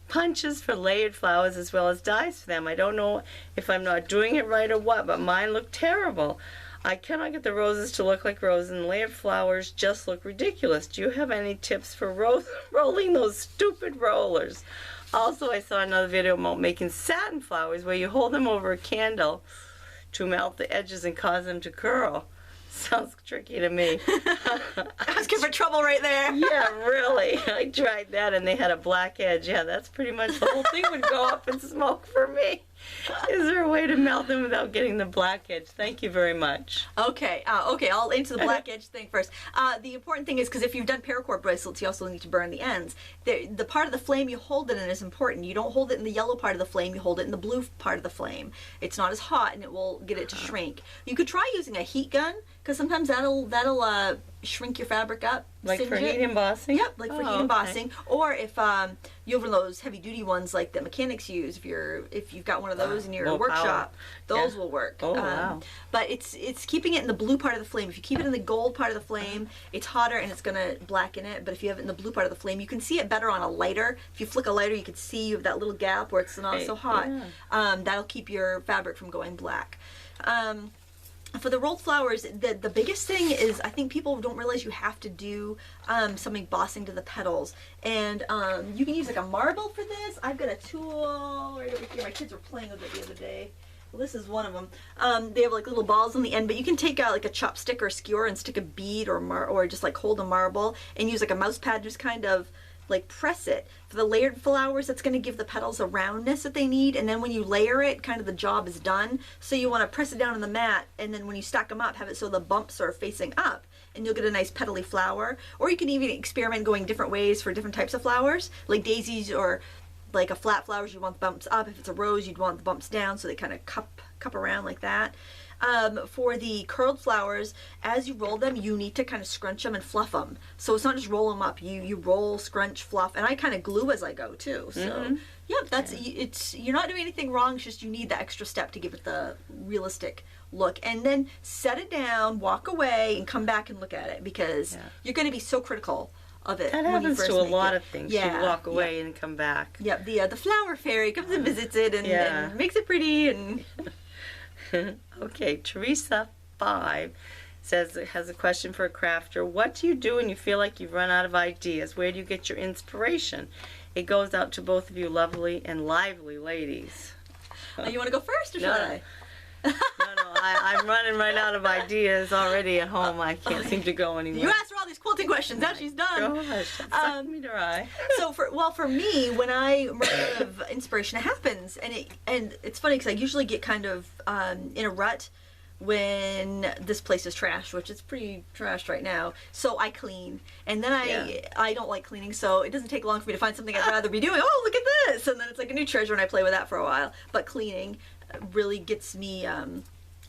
[SPEAKER 2] punches for layered flowers, as well as dies for them. I don't know if I'm not doing it right or what, but mine look terrible. I cannot get the roses to look like roses, and layered flowers just look ridiculous. Do you have any tips for rolling those stupid rollers? Also, I saw another video about making satin flowers where you hold them over a candle to melt the edges and cause them to curl. Sounds tricky to me.
[SPEAKER 1] I was good for trouble right there.
[SPEAKER 2] Yeah, really. I tried that and they had a black edge. Yeah, that's pretty much the whole thing would go up in smoke for me. Is there a way to melt them without getting the black edge? Thank you very much.
[SPEAKER 1] Okay, I'll answer the black edge thing first. The important thing is, because if you've done paracord bracelets, you also need to burn the ends. The part of the flame you hold it in is important. You don't hold it in the yellow part of the flame, you hold it in the blue part of the flame. It's not as hot and it will get it to shrink. You could try using a heat gun, because sometimes that'll shrink your fabric up.
[SPEAKER 2] Like for heat embossing?
[SPEAKER 1] Yep, like for heat embossing. Or if you have one of those heavy duty ones like that mechanics use, if you've got one of those in your workshop, those will work.
[SPEAKER 2] Oh, wow.
[SPEAKER 1] But it's keeping it in the blue part of the flame. If you keep it in the gold part of the flame, it's hotter and it's going to blacken it. But if you have it in the blue part of the flame, you can see it better on a lighter. If you flick a lighter, you can see you have that little gap where it's not so hot. Yeah. That'll keep your fabric from going black. For the rolled flowers, the biggest thing is, I think people don't realize you have to do some embossing to the petals. And you can use like a marble for this. I've got a tool right over here. My kids were playing with it the other day. Well, this is one of them. They have like little balls on the end, but you can take out like a chopstick or a skewer and stick a bead or just like hold a marble and use like a mouse pad, just kind of like press it. For the layered flowers, that's going to give the petals a roundness that they need, and then when you layer it, kind of the job is done. So you want to press it down on the mat, and then when you stack them up, have it so the bumps are facing up, and you'll get a nice petally flower. Or you can even experiment going different ways for different types of flowers, like daisies or like a flat flowers, you want the bumps up. If it's a rose, you'd want the bumps down, so they kind of cup around like that. For the curled flowers, as you roll them, you need to kind of scrunch them and fluff them. So it's not just roll them up. You roll, scrunch, fluff, and I kind of glue as I go too. So you're not doing anything wrong. It's just you need the extra step to give it the realistic look. And then set it down, walk away, and come back and look at it, because you're going to be so critical of it.
[SPEAKER 2] That
[SPEAKER 1] when you
[SPEAKER 2] happens
[SPEAKER 1] first
[SPEAKER 2] to a
[SPEAKER 1] make
[SPEAKER 2] lot
[SPEAKER 1] it.
[SPEAKER 2] of things.
[SPEAKER 1] Yeah,
[SPEAKER 2] You walk away and come back.
[SPEAKER 1] Yep, the flower fairy comes and visits it and makes it pretty and.
[SPEAKER 2] Okay, Teresa 5 has a question for a crafter. What do you do when you feel like you've run out of ideas? Where do you get your inspiration? It goes out to both of you lovely and lively ladies.
[SPEAKER 1] Oh, you want to go first or should I?
[SPEAKER 2] No, I'm running right out of ideas already at home. I can't seem to go anymore.
[SPEAKER 1] You asked her all these quilting questions. Now she's done.
[SPEAKER 2] Gosh, suck me dry.
[SPEAKER 1] So for me, when I run out of inspiration, it happens, and it's funny because I usually get kind of in a rut when this place is trashed, which it's pretty trashed right now. So I clean, and then I don't like cleaning, so it doesn't take long for me to find something I'd rather be doing. Oh, look at this, and then it's like a new treasure, and I play with that for a while. But cleaning really gets me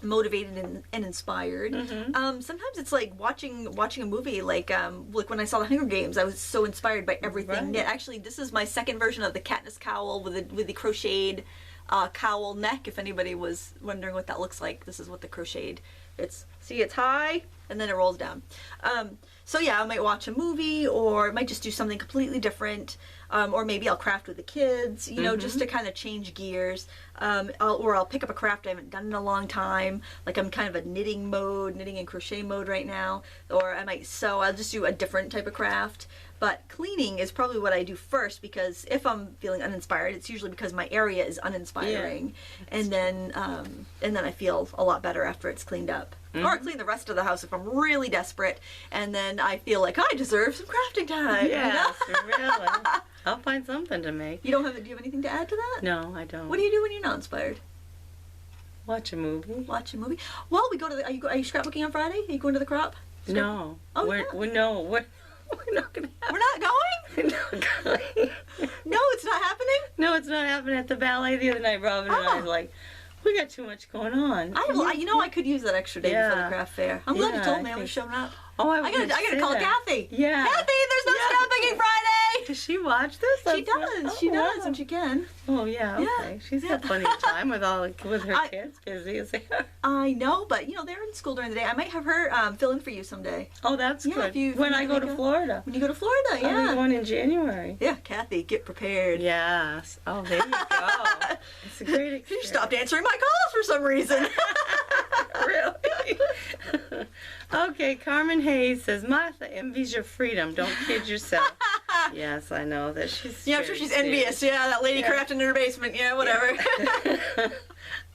[SPEAKER 1] motivated and inspired. Sometimes it's like watching a movie, like when I saw the Hunger Games, I was so inspired by everything knit. Actually, this is my second version of the Katniss cowl with the crocheted cowl neck. If anybody was wondering what that looks like, this is what the crocheted. It's high and then it rolls down. So yeah, I might watch a movie, or I might just do something completely different, or maybe I'll craft with the kids, you know, just to kind of change gears. I'll pick up a craft I haven't done in a long time, like I'm kind of a knitting and crochet mode right now, or I might sew. I'll just do a different type of craft. But cleaning is probably what I do first, because if I'm feeling uninspired, it's usually because my area is uninspiring, and then I feel a lot better after it's cleaned up. Or I clean the rest of the house if I'm really desperate, and then I feel like I deserve some crafting time.
[SPEAKER 2] Yes, really. I'll find something to make.
[SPEAKER 1] Do you have anything to add to that?
[SPEAKER 2] No, I don't.
[SPEAKER 1] What do you do when you're not inspired?
[SPEAKER 2] Watch a movie.
[SPEAKER 1] Watch a movie. Well, we go to are you scrapbooking on Friday? Are you going to the crop?
[SPEAKER 2] No.
[SPEAKER 1] Oh,
[SPEAKER 2] we're not gonna have.
[SPEAKER 1] We're not going?
[SPEAKER 2] We're not going.
[SPEAKER 1] No, it's not happening?
[SPEAKER 2] No, it's not happening. At the ballet the other night, Robin and I were like, we got too much going on.
[SPEAKER 1] I could use that extra day before the craft fair. I'm glad you told me I was showing up.
[SPEAKER 2] Oh,
[SPEAKER 1] I gotta call Kathy.
[SPEAKER 2] Yeah.
[SPEAKER 1] Kathy, there's no scrapbooking Friday!
[SPEAKER 2] Does she watch this?
[SPEAKER 1] She does. She does when she can.
[SPEAKER 2] Oh yeah. Okay. She's got plenty of time with her kids busy as they are.
[SPEAKER 1] I know, but they're in school during the day. I might have her fill in for you someday.
[SPEAKER 2] Oh, that's good. When I go to Florida.
[SPEAKER 1] When you go to Florida, yeah.
[SPEAKER 2] I'm going in January.
[SPEAKER 1] Yeah, Kathy, get prepared.
[SPEAKER 2] Yes. Oh, there you go. It's a great experience.
[SPEAKER 1] You stopped answering my calls for some reason.
[SPEAKER 2] Really? Okay, Carmen Hayes says, Martha envies your freedom. Don't kid yourself. Yes, I know that she's.
[SPEAKER 1] Yeah, I'm sure she's envious. Yeah, that lady crafting in her basement. Yeah, whatever.
[SPEAKER 2] Yeah.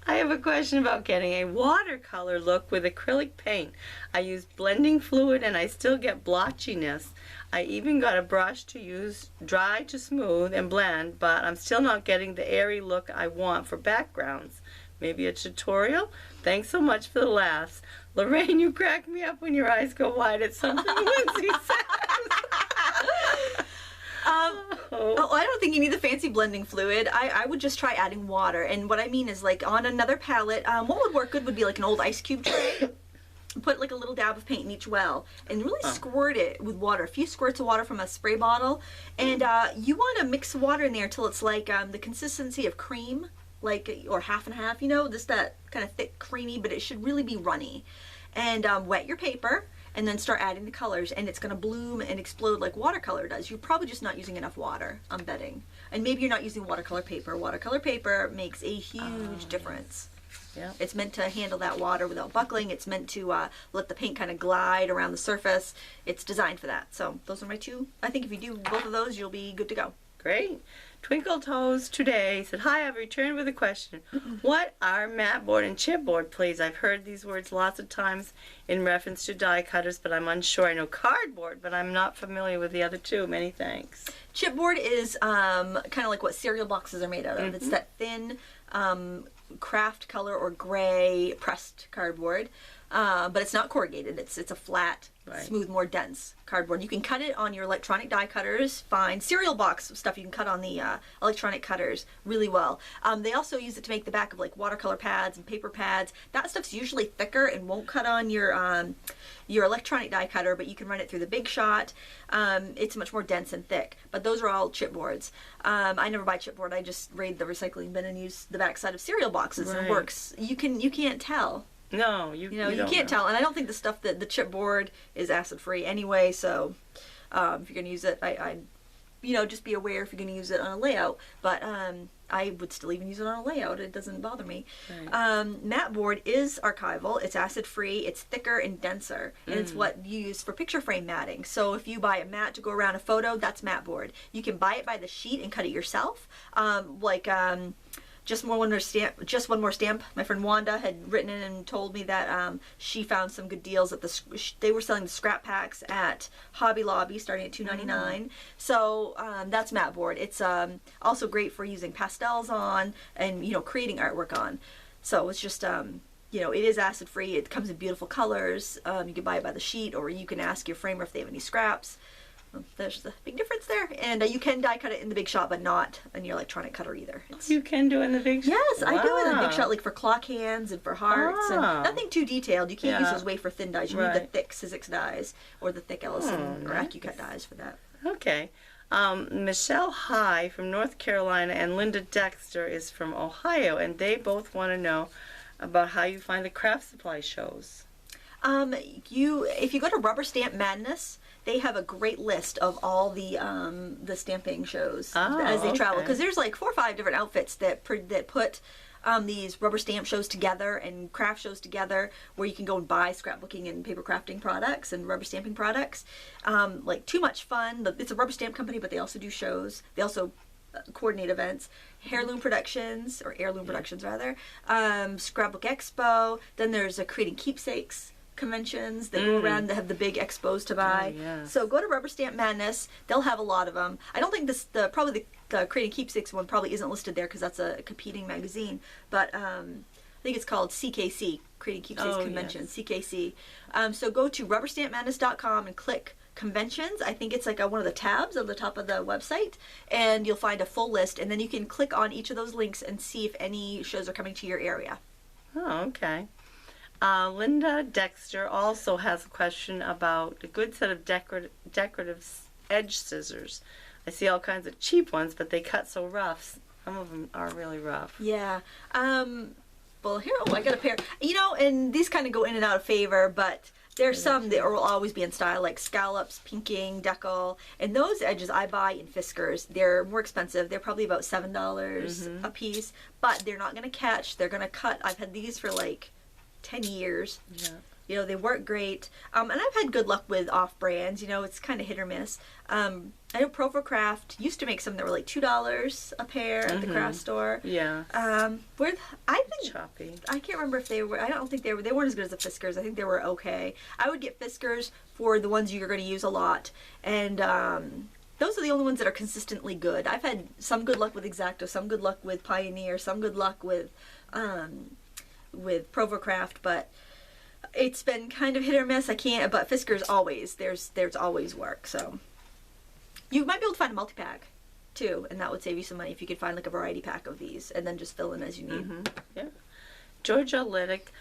[SPEAKER 2] I have a question about getting a watercolor look with acrylic paint. I use blending fluid and I still get blotchiness. I even got a brush to use dry to smooth and blend, but I'm still not getting the airy look I want for backgrounds. Maybe a tutorial? Thanks so much for the laughs. Lorraine, you crack me up when your eyes go wide at something Lindsay says.
[SPEAKER 1] I don't think you need the fancy blending fluid. I would just try adding water. And what I mean is, like, on another palette, what would work good would be like an old ice cube tray. Put like a little dab of paint in each well and really squirt it with water. A few squirts of water from a spray bottle. And you want to mix the water in there until it's like the consistency of cream, like, or half and half, just that kind of thick, creamy, but it should really be runny. And wet your paper and then start adding the colors, and it's going to bloom and explode like watercolor does. You're probably just not using enough water, I'm betting. And maybe you're not using watercolor paper. Watercolor paper makes a huge difference.
[SPEAKER 2] Yeah.
[SPEAKER 1] It's meant to handle that water without buckling. It's meant to let the paint kind of glide around the surface. It's designed for that. So those are my two. I think if you do both of those, you'll be good to go.
[SPEAKER 2] Great. Twinkle Toes today said, hi, I've returned with a question. What are mat board and chipboard, please? I've heard these words lots of times in reference to die cutters, but I'm unsure. I know cardboard, but I'm not familiar with the other two. Many thanks.
[SPEAKER 1] Chipboard is kind of like what cereal boxes are made out of. It's that thin craft color or gray pressed cardboard, but it's not corrugated. It's a flat, smooth, more dense cardboard. You can cut it on your electronic die cutters. Fine. Cereal box stuff you can cut on the electronic cutters really well. They also use it to make the back of like watercolor pads and paper pads. That stuff's usually thicker and won't cut on your electronic die cutter, but you can run it through the Big Shot. It's much more dense and thick. But those are all chipboards. I never buy chipboard. I just raid the recycling bin and use the backside of cereal boxes, and it works. You can't tell.
[SPEAKER 2] No, you
[SPEAKER 1] can't tell, and I don't think the stuff that the chipboard is acid free anyway. So, If you're going to use it, I just be aware if you're going to use it on a layout. But I would still even use it on a layout. It doesn't bother me. Right. Mat board is archival. It's acid free. It's thicker and denser, and it's what you use for picture frame matting. So if you buy a mat to go around a photo, that's mat board. You can buy it by the sheet and cut it yourself. Just one more stamp. My friend Wanda had written in and told me that she found some good deals at they were selling the scrap packs at Hobby Lobby starting at $2.99. So that's mat board. It's also great for using pastels on and creating artwork on. So it's just it is acid free. It comes in beautiful colors. You can buy it by the sheet, or you can ask your framer if they have any scraps. There's the big difference there. And you can die cut it in the big shot, but not in your electronic cutter either.
[SPEAKER 2] You can do it in the big shot?
[SPEAKER 1] Yes, I do it in the big shot, like for clock hands and for hearts. And nothing too detailed. You can't use those wafer thin dies. You need the thick Sizzix dies or the thick Ellison or AccuCut dies for that.
[SPEAKER 2] Okay. Michelle High from North Carolina and Linda Dexter is from Ohio, and they both want to know about how you find the craft supply shows.
[SPEAKER 1] If you go to Rubber Stamp Madness, they have a great list of all the stamping shows as they travel, because there's like 4 or 5 different outfits that put these rubber stamp shows together and craft shows together, where you can go and buy scrapbooking and paper crafting products and rubber stamping products. Like Too Much Fun, it's a rubber stamp company, but they also do shows. They also coordinate events. Heirloom Productions, or Heirloom Productions rather. Scrapbook Expo. Then there's a Creating Keepsakes conventions that go around that have the big expos to buy. So go to Rubber Stamp Madness. They'll have a lot of them. I don't think probably the Creating Keepsakes one probably isn't listed there because that's a competing magazine, but I think it's called CKC, Creating Keepsakes Convention, CKC. So go to rubberstampmadness.com and click conventions. I think it's like one of the tabs on the top of the website, and you'll find a full list, and then you can click on each of those links and see if any shows are coming to your area.
[SPEAKER 2] Oh, okay. Linda Dexter also has a question about a good set of decorative edge scissors. I see all kinds of cheap ones, but they cut so rough. Some of them are really rough.
[SPEAKER 1] Yeah. Well, here, I got a pair. And these kind of go in and out of favor, but there's some that will always be in style, like scallops, pinking, decal, and those edges I buy in Fiskars. They're more expensive. They're probably about $7 a piece, but they're not going to catch. They're going to cut. I've had these for like 10 years. Yeah. They work great. And I've had good luck with off brands. It's kind of hit or miss. I know Craft used to make some that were like $2 a pair at the craft store.
[SPEAKER 2] Yeah.
[SPEAKER 1] I think
[SPEAKER 2] choppy.
[SPEAKER 1] I can't remember if they were. I don't think they weren't as good as the Fiskars. I think they were okay. I would get Fiskars for the ones you're going to use a lot, and those are the only ones that are consistently good. I've had some good luck with X-Acto, some good luck with Pioneer, some good luck with Craft, but it's been kind of hit or miss. But Fiskars always, there's always work. So you might be able to find a multi-pack too, and that would save you some money if you could find like a variety pack of these and then just fill in as you need.
[SPEAKER 2] Yeah. Georgia Liddick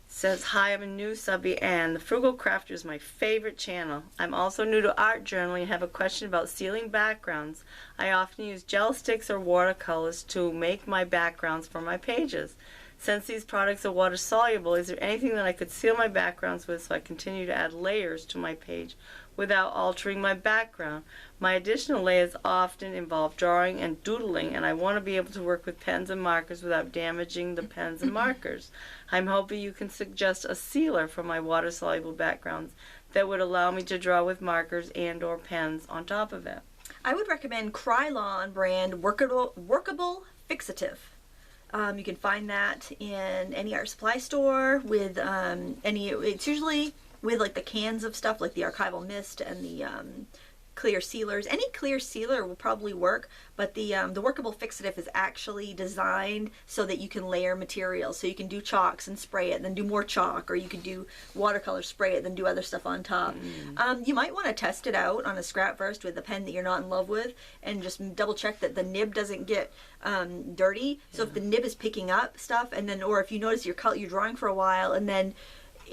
[SPEAKER 2] says, hi, I'm a new subby, and the Frugal Crafter is my favorite channel. I'm also new to art journaling and have a question about sealing backgrounds. I often use gel sticks or watercolors to make my backgrounds for my pages. Since these products are water soluble, is there anything that I could seal my backgrounds with so I continue to add layers to my page without altering my background? My additional layers often involve drawing and doodling, and I want to be able to work with pens and markers without damaging the pens and markers. I'm hoping you can suggest a sealer for my water soluble backgrounds that would allow me to draw with markers and or pens on top of it.
[SPEAKER 1] I would recommend Krylon brand workable fixative. You can find that in any art supply store with it's usually with like the cans of stuff like the archival mist and the clear sealers. Any clear sealer will probably work, but the workable fixative is actually designed so that you can layer materials. So you can do chalks and spray it, then do more chalk, or you can do watercolor, spray it, then do other stuff on top. You might want to test it out on a scrap first with a pen that you're not in love with, and just double check that the nib doesn't get dirty. So if the nib is picking up stuff, and then, or if you notice you're drawing for a while and then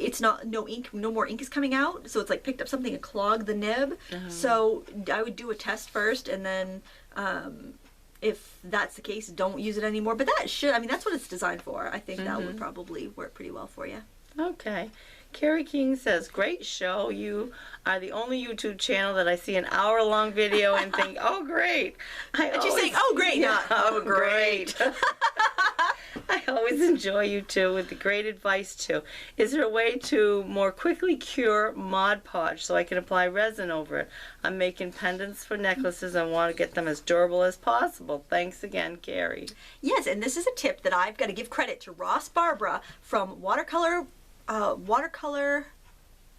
[SPEAKER 1] it's no more ink is coming out, so it's like picked up something and clogged the nib. So I would do a test first, and then if that's the case, don't use it anymore. But that's what it's designed for. I think that would probably work pretty well for you.
[SPEAKER 2] Okay. Carrie King says, great show. You are the only YouTube channel that I see an hour-long video and think, oh, great.
[SPEAKER 1] She's saying, oh, great, not, oh, great.
[SPEAKER 2] I always enjoy you two with the great advice too. Is there a way to more quickly cure Mod Podge so I can apply resin over it? I'm making pendants for necklaces and want to get them as durable as possible. Thanks again, Carrie.
[SPEAKER 1] Yes, and this is a tip that I've got to give credit to Ross Barbara from watercolor,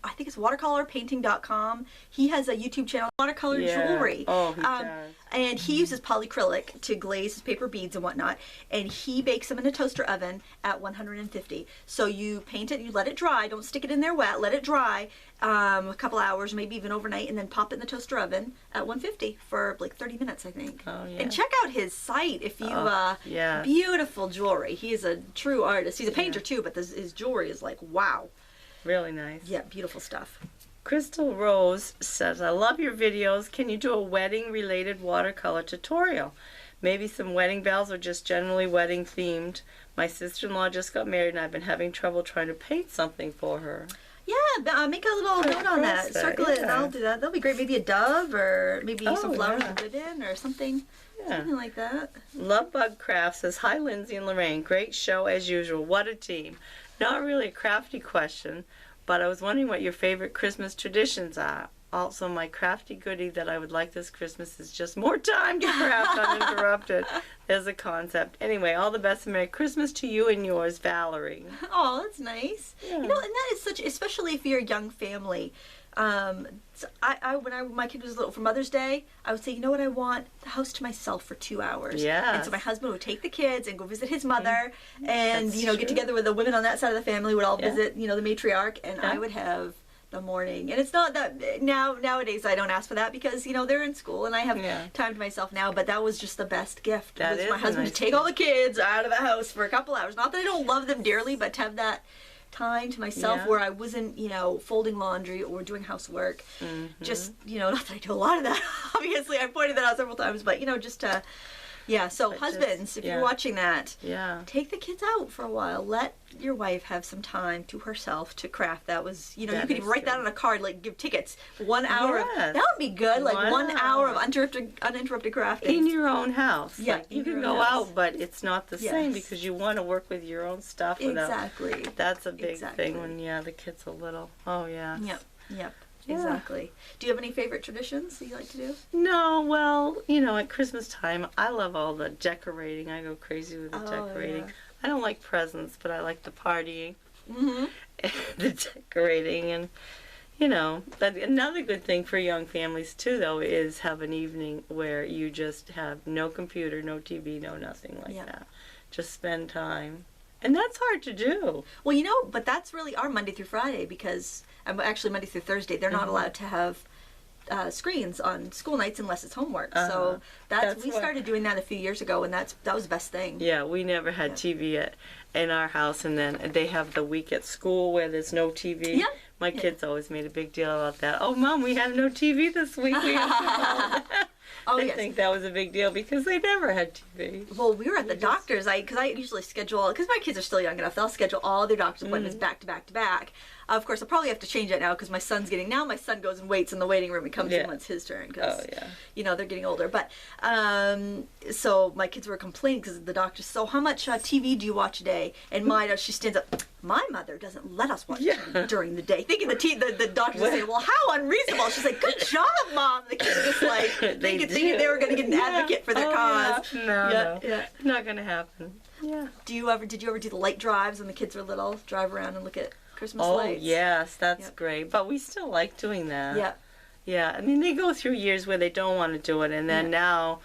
[SPEAKER 1] I think it's watercolorpainting.com. He has a YouTube channel, watercolor jewelry.
[SPEAKER 2] Oh, he does.
[SPEAKER 1] And he uses polyacrylic to glaze his paper beads and whatnot. And he bakes them in a toaster oven at 150. So you paint it, you let it dry. Don't stick it in there wet. Let it dry a couple hours, maybe even overnight, and then pop it in the toaster oven at 150 for like 30 minutes, I think.
[SPEAKER 2] Oh, yeah.
[SPEAKER 1] And check out his site if you,
[SPEAKER 2] yeah.
[SPEAKER 1] Beautiful jewelry. He is a true artist. He's a painter too, but his jewelry is like, wow.
[SPEAKER 2] Really nice.
[SPEAKER 1] Yeah, beautiful stuff.
[SPEAKER 2] Crystal Rose says, I love your videos. Can you do a wedding-related watercolor tutorial? Maybe some wedding bells or just generally wedding themed. My sister-in-law just got married and I've been having trouble trying to paint something for her.
[SPEAKER 1] Yeah, make a little note on that. Circle it and I'll do that. That'll be great. Maybe a dove or maybe some flowers with ribbon or something. Yeah. Something like that.
[SPEAKER 2] Lovebug Craft says, hi Lindsay and Lorraine. Great show as usual. What a team. Not really a crafty question, but I was wondering what your favorite Christmas traditions are. Also, my crafty goodie that I would like this Christmas is just more time to craft uninterrupted. There's a concept. Anyway, all the best and Merry Christmas to you and yours, Valerie.
[SPEAKER 1] Oh, that's nice. Yeah. You know, and that is such, especially if you're a young family. So when my kid was little for Mother's Day, I would say, you know what, I want the house to myself for 2 hours.
[SPEAKER 2] Yeah.
[SPEAKER 1] And so my husband would take the kids and go visit his mother, and get together with the women on that side of the family would all visit, the matriarch, and I would have the morning. And it's not that nowadays I don't ask for that because they're in school and I have time to myself now. But that was just the best gift.
[SPEAKER 2] That
[SPEAKER 1] was
[SPEAKER 2] is
[SPEAKER 1] my husband to take all the kids out of the house for a couple hours. Not that I don't love them dearly, but to have that time to myself where I wasn't, folding laundry or doing housework. Just, not that I do a lot of that. Obviously, I pointed that out several times, but just to, so but husbands, if you're watching that, take the kids out for a while. Let your wife have some time to herself to craft. That was, you could even write that on a card, like give tickets. 1 hour. That would be good. Like 1 hour of uninterrupted crafting.
[SPEAKER 2] In your own house.
[SPEAKER 1] Yeah.
[SPEAKER 2] Like, you can go out, but it's not the same because you want to work with your own stuff.
[SPEAKER 1] Exactly.
[SPEAKER 2] That's a big thing when, the kids are little. Oh, yeah.
[SPEAKER 1] Yep. Yeah. Exactly. Do you have any favorite traditions that you like to do?
[SPEAKER 2] No, well, at Christmas time, I love all the decorating. I go crazy with the decorating. Yeah. I don't like presents, but I like the partying, the decorating, and, but another good thing for young families, too, though, is have an evening where you just have no computer, no TV, no nothing like that. Just spend time. And that's hard to do.
[SPEAKER 1] Well, but that's really our Monday through Friday because, actually Monday through Thursday, they're not allowed to have screens on school nights unless it's homework. So we started doing that a few years ago, and that was the best thing.
[SPEAKER 2] Yeah, we never had TV in our house, and then they have the week at school where there's no TV. Yeah. My kids always made a big deal about that. Oh, Mom, we have no TV this week. We have They think that was a big deal because they never had TV.
[SPEAKER 1] Well, we were at the doctor's, because I usually schedule, because my kids are still young enough, they'll schedule all their doctor's appointments back to back to back. Of course, I'll probably have to change that now because my son's my son goes and waits in the waiting room and comes in when it's his turn because, they're getting older. But, so my kids were complaining because the doctor, so how much TV do you watch a day? And she stands up, my mother doesn't let us watch TV during the day. Thinking the doctor's saying, well, how unreasonable. She's like, good job, Mom. The kids just like, thinking they were going to get an advocate for their cause.
[SPEAKER 2] No, not going to happen. Yeah.
[SPEAKER 1] Did you ever do the light drives when the kids were little? Drive around and look at Christmas lights?
[SPEAKER 2] Oh, yes, that's great. But we still like doing that.
[SPEAKER 1] Yeah.
[SPEAKER 2] Yeah, I mean, they go through years where they don't want to do it, and then now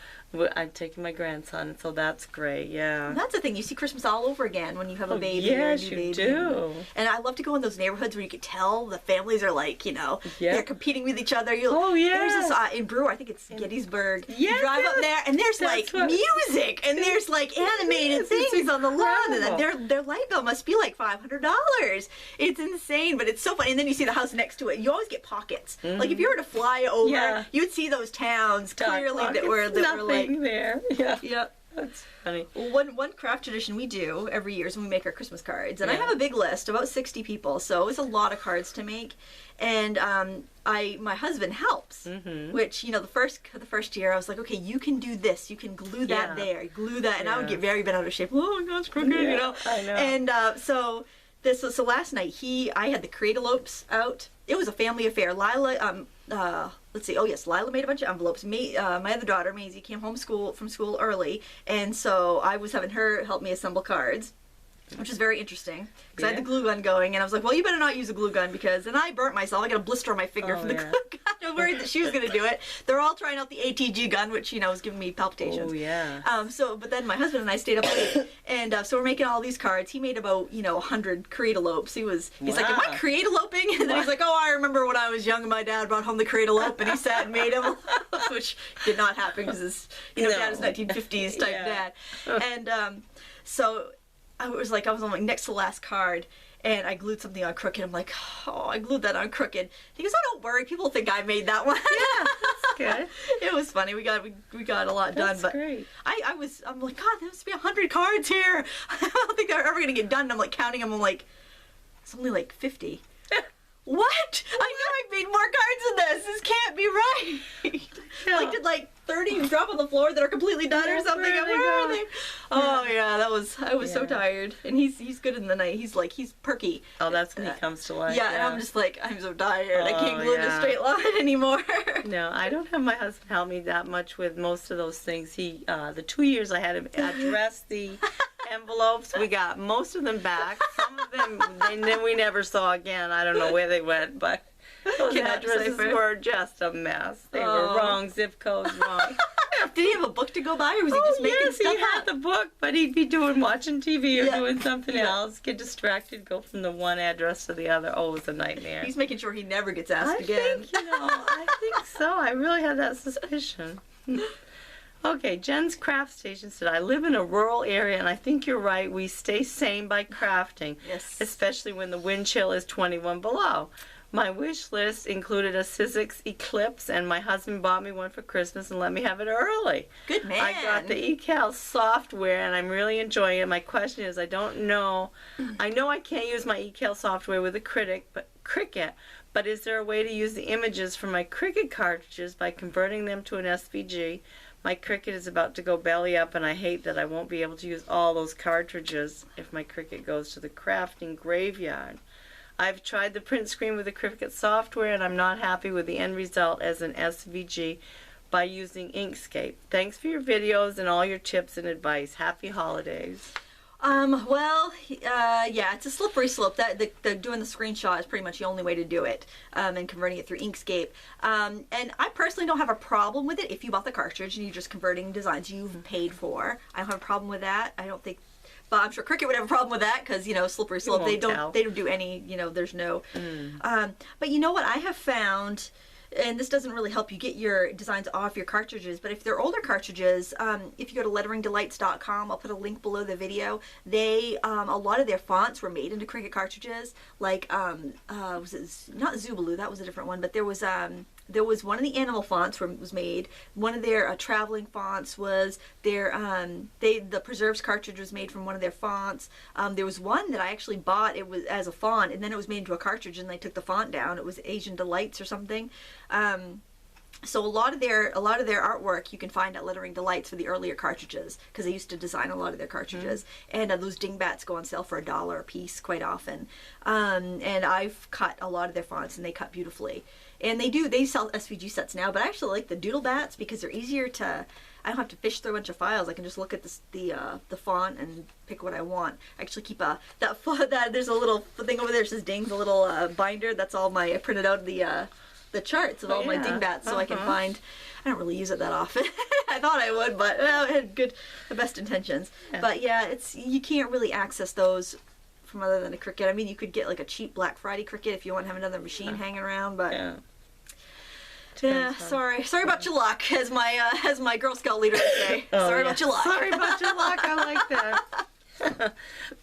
[SPEAKER 2] I'm taking my grandson, so that's great,
[SPEAKER 1] And that's the thing, you see Christmas all over again when you have a baby or a new baby.
[SPEAKER 2] Yes, you do.
[SPEAKER 1] And I love to go in those neighborhoods where you can tell the families are like, they're competing with each other. There's this, in Brewer, I think it's Gettysburg. You drive up there, and there's music, and there's animated things on the lawn, and their light bill must be like $500. It's insane, but it's so fun. And then you see the house next to it. You always get pockets. Like if you were to fly over, you'd see those towns clearly that were like
[SPEAKER 2] there. That's funny.
[SPEAKER 1] One craft tradition we do every year is when we make our Christmas cards, and I
[SPEAKER 2] Yeah.
[SPEAKER 1] have a big list, about 60 people, so it's a lot of cards to make. And my husband helps, which the first year I was like, okay, you can do this, you can glue that
[SPEAKER 2] Yeah.
[SPEAKER 1] there, glue that, and I would
[SPEAKER 2] Yeah.
[SPEAKER 1] get very bent out of shape. Oh my God, it's crooked,
[SPEAKER 2] Yeah, I know.
[SPEAKER 1] And so last night I had the create-elopes out. It was a family affair. Lila, let's see. Oh yes, Lila made a bunch of envelopes. My other daughter, Maisie, came home from school early, and so I was having her help me assemble cards, which is very interesting because I had the glue gun going, and I was like, well, you better not use a glue gun because then I burnt myself. I got a blister on my finger from the glue gun. I was worried that she was going to do it. They're all trying out the ATG gun, which was giving me palpitations.
[SPEAKER 2] Oh yeah.
[SPEAKER 1] But then my husband and I stayed up late, and so we're making all these cards. He made about 100 create-elopes. He's like, am I create-eloping? And then he's like, oh, I remember when I was young and my dad brought home the create-elope, and he sat and made them, which did not happen because his dad is 1950s type dad, and so I was on like next to the last card. And I glued something on crooked. I'm like, oh, I glued that on crooked. He goes, oh, don't worry. People think I made that one.
[SPEAKER 2] Yeah, that's good.
[SPEAKER 1] It was funny. We got a lot done.
[SPEAKER 2] That's
[SPEAKER 1] But
[SPEAKER 2] great.
[SPEAKER 1] I'm like, God, there must be 100 cards here. I don't think they're ever going to get done. And I'm like counting them. I'm like, it's only like 50. What? I know I made more cards than this. This can't be right.
[SPEAKER 2] Yeah.
[SPEAKER 1] Like, did like 30 drop on the floor that are completely done or something? Where are they? Oh yeah, I was so tired. And he's good in the night. He's perky.
[SPEAKER 2] Oh, that's when he comes to life.
[SPEAKER 1] Yeah, and I'm just like, I'm so tired. I can't glue in a
[SPEAKER 2] yeah.
[SPEAKER 1] straight line anymore.
[SPEAKER 2] No, I don't have my husband help me that much with most of those things. He, the 2 years I had him address the envelopes, we got most of them back. Some of them, then we never saw again. I don't know where they went, but those addresses were just a mess. They were wrong, zip codes wrong.
[SPEAKER 1] Did he have a book to go by, or was he just making stuff
[SPEAKER 2] he had
[SPEAKER 1] up?
[SPEAKER 2] the book, but he'd be watching TV or doing something else, get distracted, go from the one address to the other. Oh, it was a nightmare.
[SPEAKER 1] He's making sure he never gets asked again.
[SPEAKER 2] I think so. I really had that suspicion. Okay, Jen's Craft Station said, I live in a rural area, and I think you're right. We stay sane by crafting,
[SPEAKER 1] Yes.
[SPEAKER 2] especially when the wind chill is 21 below. My wish list included a Sizzix Eclipse, and my husband bought me one for Christmas and let me have it early.
[SPEAKER 1] Good man.
[SPEAKER 2] I got the eCal software, and I'm really enjoying it. My question is, I know I can't use my eCal software with a Cricut, but is there a way to use the images from my Cricut cartridges by converting them to an SVG? My Cricut is about to go belly up, and I hate that I won't be able to use all those cartridges if my Cricut goes to the crafting graveyard. I've tried the print screen with the Cricut software, and I'm not happy with the end result as an SVG by using Inkscape. Thanks for your videos and all your tips and advice. Happy holidays.
[SPEAKER 1] Yeah, it's a slippery slope. The doing the screenshot is pretty much the only way to do it, and converting it through Inkscape. And I personally don't have a problem with it if you bought the cartridge and you're just converting designs you've paid for. I don't have a problem with that. I don't think, but I'm sure Cricut would have a problem with that because slippery slope. They don't do any. There's no. But you know what I have found. And this doesn't really help you get your designs off your cartridges, but if they're older cartridges, if you go to letteringdelights.com, I'll put a link below the video. They, a lot of their fonts were made into Cricut cartridges, like, was it not Zubaloo, that was a different one, but there was one of the animal fonts was made. One of their traveling fonts was their, the Preserves cartridge was made from one of their fonts. There was one that I actually bought, it was as a font, and then it was made into a cartridge and they took the font down. It was Asian Delights or something. So a lot of their artwork you can find at Lettering Delights for the earlier cartridges, because they used to design a lot of their cartridges. And those dingbats go on sale for $1 a piece quite often. And I've cut a lot of their fonts, and they cut beautifully. And they sell SVG sets now, but I actually like the doodle bats because they're easier to. I don't have to fish through a bunch of files. I can just look at the font and pick what I want. I actually keep there's a little thing over there that says ding, the little binder. That's all I printed out the charts of all my dingbats, so I can find. I don't really use it that often. I thought I would, but I had the best intentions. Yeah. But yeah, you can't really access those from other than a Cricut. I mean, you could get like a cheap Black Friday Cricut if you want to have another machine hanging around, but. Yeah, sorry about your luck, as my Girl Scout leader would say. Sorry about your luck.
[SPEAKER 2] Sorry about your luck. I like that.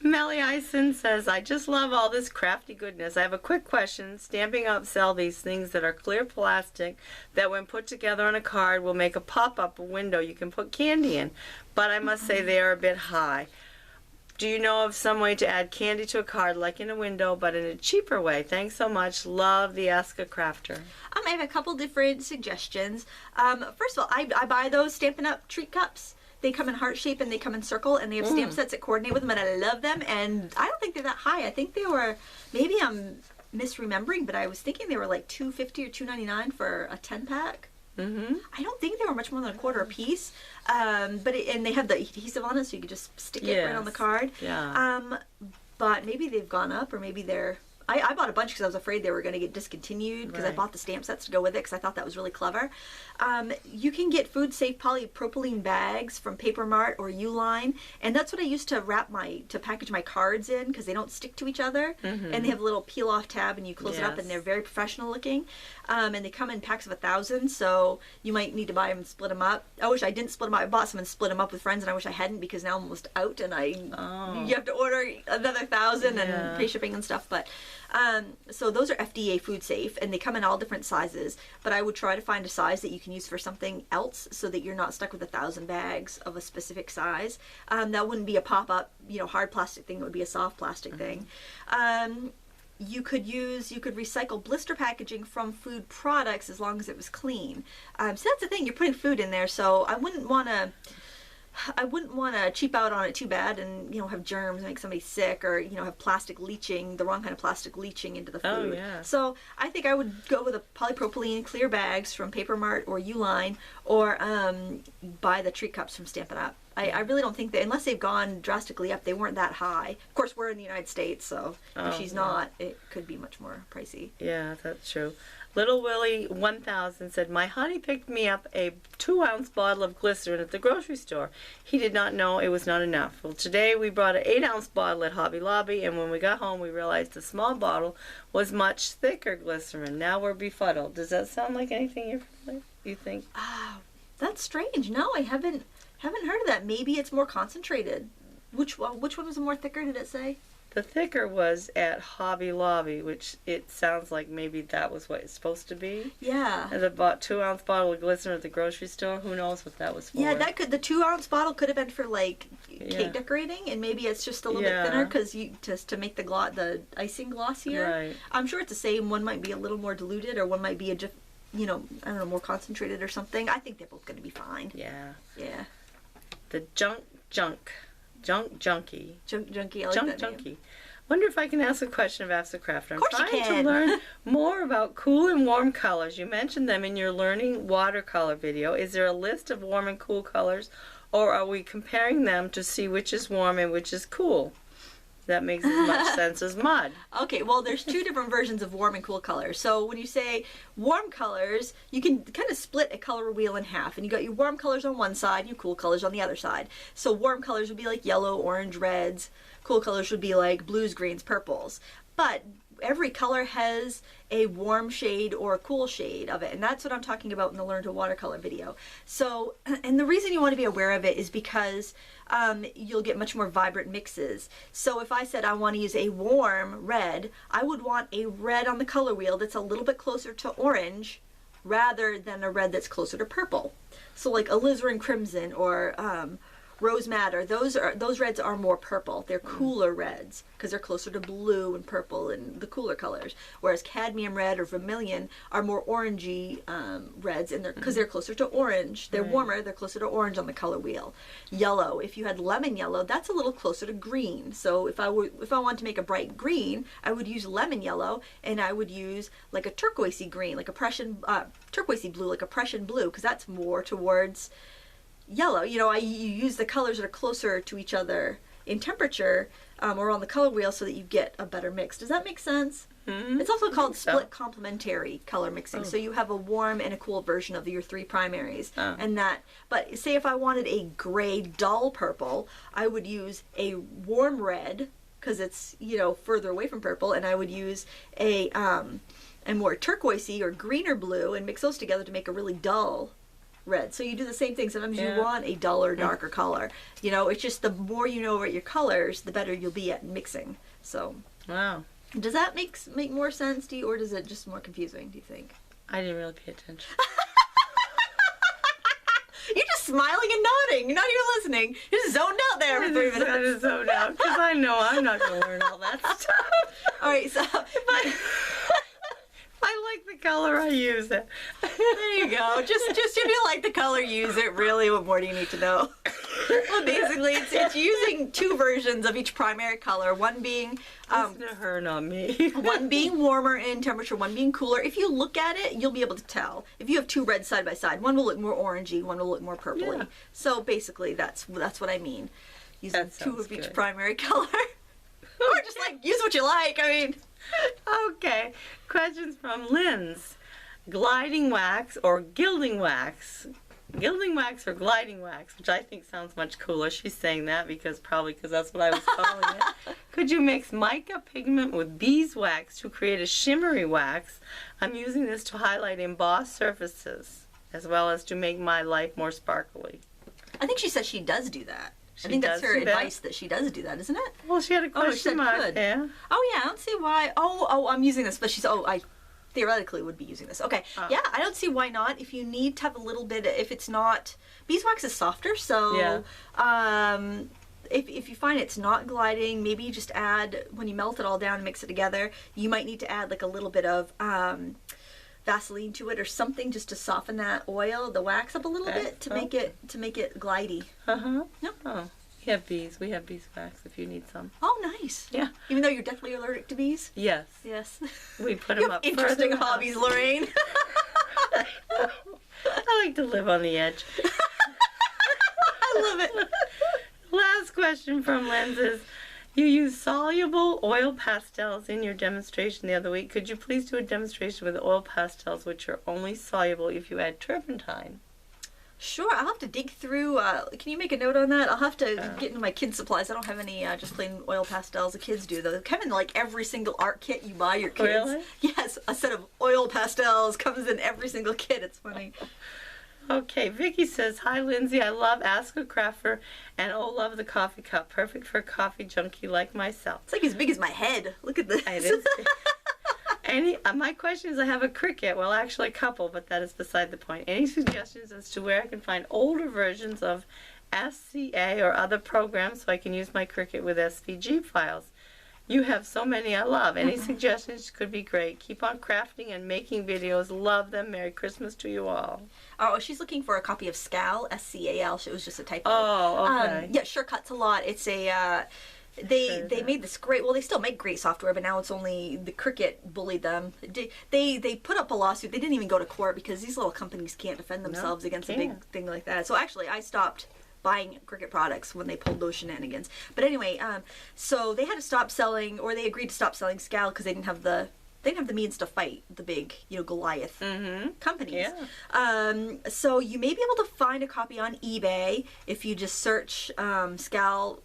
[SPEAKER 2] Melly Ison says, I just love all this crafty goodness. I have a quick question. Stamping Up sell these things that are clear plastic that when put together on a card will make a pop-up window you can put candy in. But I must say they are a bit high. Do you know of some way to add candy to a card like in a window but in a cheaper way? Thanks so much. Love the Ask a Crafter.
[SPEAKER 1] I have a couple different suggestions. First of all, I buy those Stampin' Up treat cups. They come in heart shape and they come in circle, and they have stamp sets that coordinate with them, and I love them. And I don't think they're that high. I think they were, maybe I'm misremembering, but I was thinking they were like $2.50 or $2.99 for a 10-pack. I don't think they were much more than a quarter a piece, and they have the adhesive on it, so you can just stick it right on the card.
[SPEAKER 2] Yeah.
[SPEAKER 1] But maybe they've gone up, or maybe they're. I bought a bunch because I was afraid they were going to get discontinued, because I bought the stamp sets to go with it because I thought that was really clever. You can get food-safe polypropylene bags from Paper Mart or Uline, and that's what I used to package my cards in, because they don't stick to each other, and they have a little peel-off tab, and you close it up, and they're very professional looking, and they come in packs of 1,000, so you might need to buy them and split them up. I wish I didn't split them up. I bought some and split them up with friends, and I wish I hadn't, because now I'm almost out, and you have to order another 1,000 and pay shipping and stuff, but so those are FDA food safe, and they come in all different sizes, but I would try to find a size that you can use for something else, so that you're not stuck with 1,000 bags of a specific size. That wouldn't be a pop-up, hard plastic thing. It would be a soft plastic thing. You could recycle blister packaging from food products as long as it was clean. So that's the thing, you're putting food in there, so I wouldn't want to cheap out on it too bad and have germs, make somebody sick, or have plastic leaching, the wrong kind of plastic leaching into the food. So I think I would go with a polypropylene clear bags from Paper Mart or Uline, or buy the treat cups from Stampin' Up. I really don't think that, unless they've gone drastically up, they weren't that high. Of course, we're in the United States, so if she's not, it could be much more pricey.
[SPEAKER 2] Yeah, that's true. Little Willie 1000 said, my honey picked me up a 2-ounce bottle of glycerin at the grocery store. He did not know it was not enough. Well, today we bought an 8-ounce bottle at Hobby Lobby, and when we got home we realized the small bottle was much thicker glycerin. Now we're befuddled. Does that sound like anything you think?
[SPEAKER 1] That's strange. No, I haven't heard of that. Maybe it's more concentrated. Which one was the more thicker, did it say?
[SPEAKER 2] The thicker was at Hobby Lobby, which it sounds like maybe that was what it's supposed to be.
[SPEAKER 1] Yeah.
[SPEAKER 2] And I bought 2-ounce bottle of glycerin at the grocery store. Who knows what that was for?
[SPEAKER 1] Yeah, the 2-ounce bottle could have been for cake decorating, and maybe it's just a little bit thinner because to make the icing glossier.
[SPEAKER 2] Right.
[SPEAKER 1] I'm sure it's the same. One might be a little more diluted, or one might be more concentrated or something. I think they're both going to be fine.
[SPEAKER 2] Yeah.
[SPEAKER 1] Yeah.
[SPEAKER 2] The junkie.
[SPEAKER 1] Junkie. I like that
[SPEAKER 2] junkie.
[SPEAKER 1] name.
[SPEAKER 2] Wonder if I can ask a question of Ask the Crafter.
[SPEAKER 1] Of course
[SPEAKER 2] I'm trying
[SPEAKER 1] you can.
[SPEAKER 2] to learn more about cool and warm colors. You mentioned them in your Learning Watercolor video. Is there a list of warm and cool colors, or are we comparing them to see which is warm and which is cool? That makes as much sense as mud.
[SPEAKER 1] Okay, well, there's two different versions of warm and cool colors. So when you say warm colors, you can kind of split a color wheel in half, and you got your warm colors on one side, your cool colors on the other side. So warm colors would be like yellow, orange, reds. Cool colors would be like blues, greens, purples. But every color has a warm shade or a cool shade of it, and that's what I'm talking about in the Learn to Watercolor video. So, and the reason you want to be aware of it is because you'll get much more vibrant mixes. So if I said I want to use a warm red, I would want a red on the color wheel that's a little bit closer to orange rather than a red that's closer to purple. So like alizarin crimson or rose madder, those reds are more purple. They're cooler reds because they're closer to blue and purple and the cooler colors. Whereas cadmium red or vermilion are more orangey reds, and because they're closer to orange. They're warmer. They're closer to orange on the color wheel. Yellow, if you had lemon yellow, that's a little closer to green. So if I wanted to make a bright green, I would use lemon yellow, and I would use like a turquoisey green, like a turquoisey blue, like a Prussian blue, because that's more towards yellow. You use the colors that are closer to each other in temperature or on the color wheel so that you get a better mix. Does that make sense? Mm-hmm. It's also called split complementary color mixing. So you have a warm and a cool version of your three primaries. But say if I wanted a gray dull purple, I would use a warm red because it's further away from purple, and I would use a more turquoisey or greener blue and mix those together to make a really dull red. So you do the same thing. Sometimes
[SPEAKER 2] Yeah.
[SPEAKER 1] you want a duller, darker color. You know, it's just the more you know about your colors, the better you'll be at mixing. So,
[SPEAKER 2] Wow.
[SPEAKER 1] does that make more sense to you, or does it just more confusing, do you think?
[SPEAKER 2] I didn't really pay attention.
[SPEAKER 1] You're just smiling and nodding. You're not even listening. You're just zoned out there for 3 minutes.
[SPEAKER 2] I just zoned out because I know I'm not going to learn all that stuff.
[SPEAKER 1] All right, so
[SPEAKER 2] I like the color, I use it.
[SPEAKER 1] there you go. Just if you like the color, use it. Really, what more do you need to know? Well, basically, it's using 2 versions of each primary color. One being
[SPEAKER 2] Listen to her, not me.
[SPEAKER 1] one being warmer in temperature, one being cooler. If you look at it, you'll be able to tell. If you have 2 reds side by side, one will look more orangey, one will look more purpley.
[SPEAKER 2] Yeah.
[SPEAKER 1] So basically, that's what I mean. Using
[SPEAKER 2] That
[SPEAKER 1] 2
[SPEAKER 2] sounds
[SPEAKER 1] of each
[SPEAKER 2] good.
[SPEAKER 1] primary color. Or just like use what you like. I mean,
[SPEAKER 2] Okay. Questions from Lindsay. Gliding wax or gilding wax? Gilding wax or gliding wax, which I think sounds much cooler. She's saying that probably because that's what I was calling it. Could you mix mica pigment with beeswax to create a shimmery wax? I'm using this to highlight embossed surfaces as well as to make my life more sparkly.
[SPEAKER 1] I think she says she does do that.
[SPEAKER 2] She
[SPEAKER 1] I think that's
[SPEAKER 2] does
[SPEAKER 1] her
[SPEAKER 2] do that?
[SPEAKER 1] advice that she does do that, isn't it?
[SPEAKER 2] Well, she had a
[SPEAKER 1] Oh, she
[SPEAKER 2] question
[SPEAKER 1] said
[SPEAKER 2] mark
[SPEAKER 1] could.
[SPEAKER 2] there.
[SPEAKER 1] Oh yeah, I don't see why. Oh, I'm using this, but she's I theoretically would be using this. Okay, yeah, I don't see why not. If you need to have a little bit, if it's not, beeswax is softer, so
[SPEAKER 2] Yeah.
[SPEAKER 1] if you find it's not gliding, maybe you just add, when you melt it all down and mix it together, you might need to add like a little bit of Vaseline to it or something just to soften that oil, the wax up a little bit to make it glidey.
[SPEAKER 2] Uh-huh.
[SPEAKER 1] Yep.
[SPEAKER 2] Oh, we have beeswax if you need some.
[SPEAKER 1] Oh, nice.
[SPEAKER 2] Yeah.
[SPEAKER 1] Even though you're definitely allergic to bees.
[SPEAKER 2] Yes.
[SPEAKER 1] Yes.
[SPEAKER 2] We put
[SPEAKER 1] You
[SPEAKER 2] them
[SPEAKER 1] have
[SPEAKER 2] up
[SPEAKER 1] interesting
[SPEAKER 2] further
[SPEAKER 1] hobbies, Lorraine.
[SPEAKER 2] I like to live on the edge.
[SPEAKER 1] I love it.
[SPEAKER 2] Last question from Lindsay. You used soluble oil pastels in your demonstration the other week. Could you please do a demonstration with oil pastels which are only soluble if you add turpentine?
[SPEAKER 1] Sure, I'll have to dig through. Can you make a note on that? I'll have to get into my kids' supplies. I don't have any just plain oil pastels. The kids do, though. They come in like every single art kit you buy your kids.
[SPEAKER 2] Really?
[SPEAKER 1] Yes, a set of oil pastels comes in every single kit. It's funny.
[SPEAKER 2] Okay, Vicky says, hi Lindsay, I love Ask a Crafter and love the coffee cup. Perfect for a coffee junkie like myself.
[SPEAKER 1] It's like as big as my head. Look at this.
[SPEAKER 2] It is. My question is, I have a Cricut, well actually a couple, but that is beside the point. Any suggestions as to where I can find older versions of SCA or other programs so I can use my Cricut with SVG files? You have so many I love. Any suggestions could be great. Keep on crafting and making videos. Love them. Merry Christmas to you all.
[SPEAKER 1] Oh, she's looking for a copy of SCAL, S-C-A-L. It was just a typo.
[SPEAKER 2] Oh, okay.
[SPEAKER 1] Yeah, sure cuts a lot. It's a... They made this great, well, they still make great software, but now it's only the Cricut bullied them. They put up a lawsuit. They didn't even go to court because these little companies can't defend themselves against a big thing like that. So actually, I stopped buying Cricut products when they pulled those shenanigans. But anyway, so they had to stop selling, or they agreed to stop selling Scal because they didn't have the means to fight the big, Goliath companies.
[SPEAKER 2] Yeah.
[SPEAKER 1] So you may be able to find a copy on eBay if you just search Scal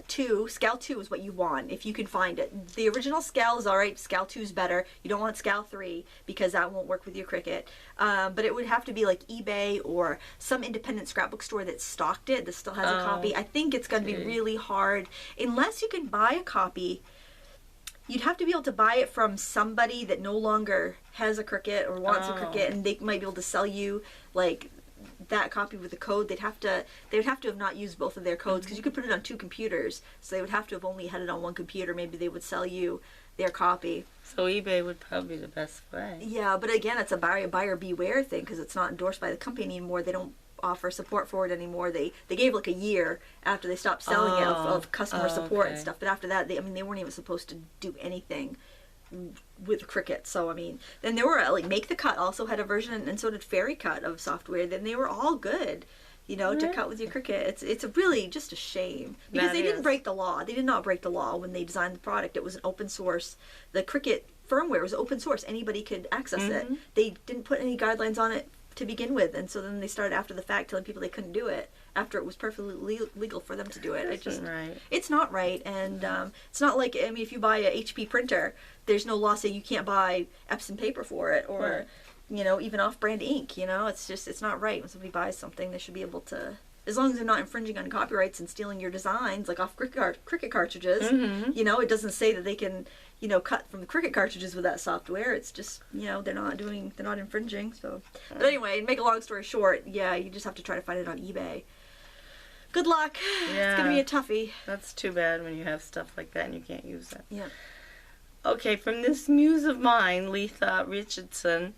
[SPEAKER 1] 2. Scal 2 is what you want if you can find it. The original Scal is alright. Scal 2 is better. You don't want Scal 3 because that won't work with your Cricut. But it would have to be like eBay or some independent scrapbook store that stocked it that still has a copy. I think it's going to be really hard unless you can buy a copy. You'd have to be able to buy it from somebody that no longer has a Cricut or wants a Cricut, and they might be able to sell you like that copy with the code. They would have to have not used both of their codes because you could put it on 2 computers, so they would have to have only had it on 1 computer. Maybe they would sell you their copy.
[SPEAKER 2] So eBay would probably be the best way.
[SPEAKER 1] Yeah, but again, it's a buyer beware thing because it's not endorsed by the company anymore. They don't offer support for it anymore. They gave like a year after they stopped selling it of customer support and stuff. But after that, they weren't even supposed to do anything with Cricut. So then there were like Make the Cut also had a version, and so did Fairy Cut of software. Then they were all good, to cut with your Cricut. It's really just a shame because they didn't break the law. They did not break the law when they designed the product. It was an open source. The Cricut firmware was open source. Anybody could access it. They didn't put any guidelines on it to begin with, and so then they started after the fact telling people they couldn't do it after it was perfectly legal for them to do it. It's not right, and it's not like if you buy a HP printer, there's no law saying you can't buy Epson paper for it, or you know, even off-brand ink, you know, it's not right. When somebody buys something, they should be able to, as long as they're not infringing on copyrights and stealing your designs, like off Cricut cartridges, you know, it doesn't say that they can, you know, cut from the Cricut cartridges with that software. It's just, you know, they're not infringing, so. But anyway, make a long story short, yeah, you just have to try to find it on eBay. Good luck.
[SPEAKER 2] Yeah.
[SPEAKER 1] It's gonna be a toughie.
[SPEAKER 2] That's too bad when you have stuff like that and you can't use it.
[SPEAKER 1] Yeah.
[SPEAKER 2] Okay, from this muse of mine, Letha Richardson.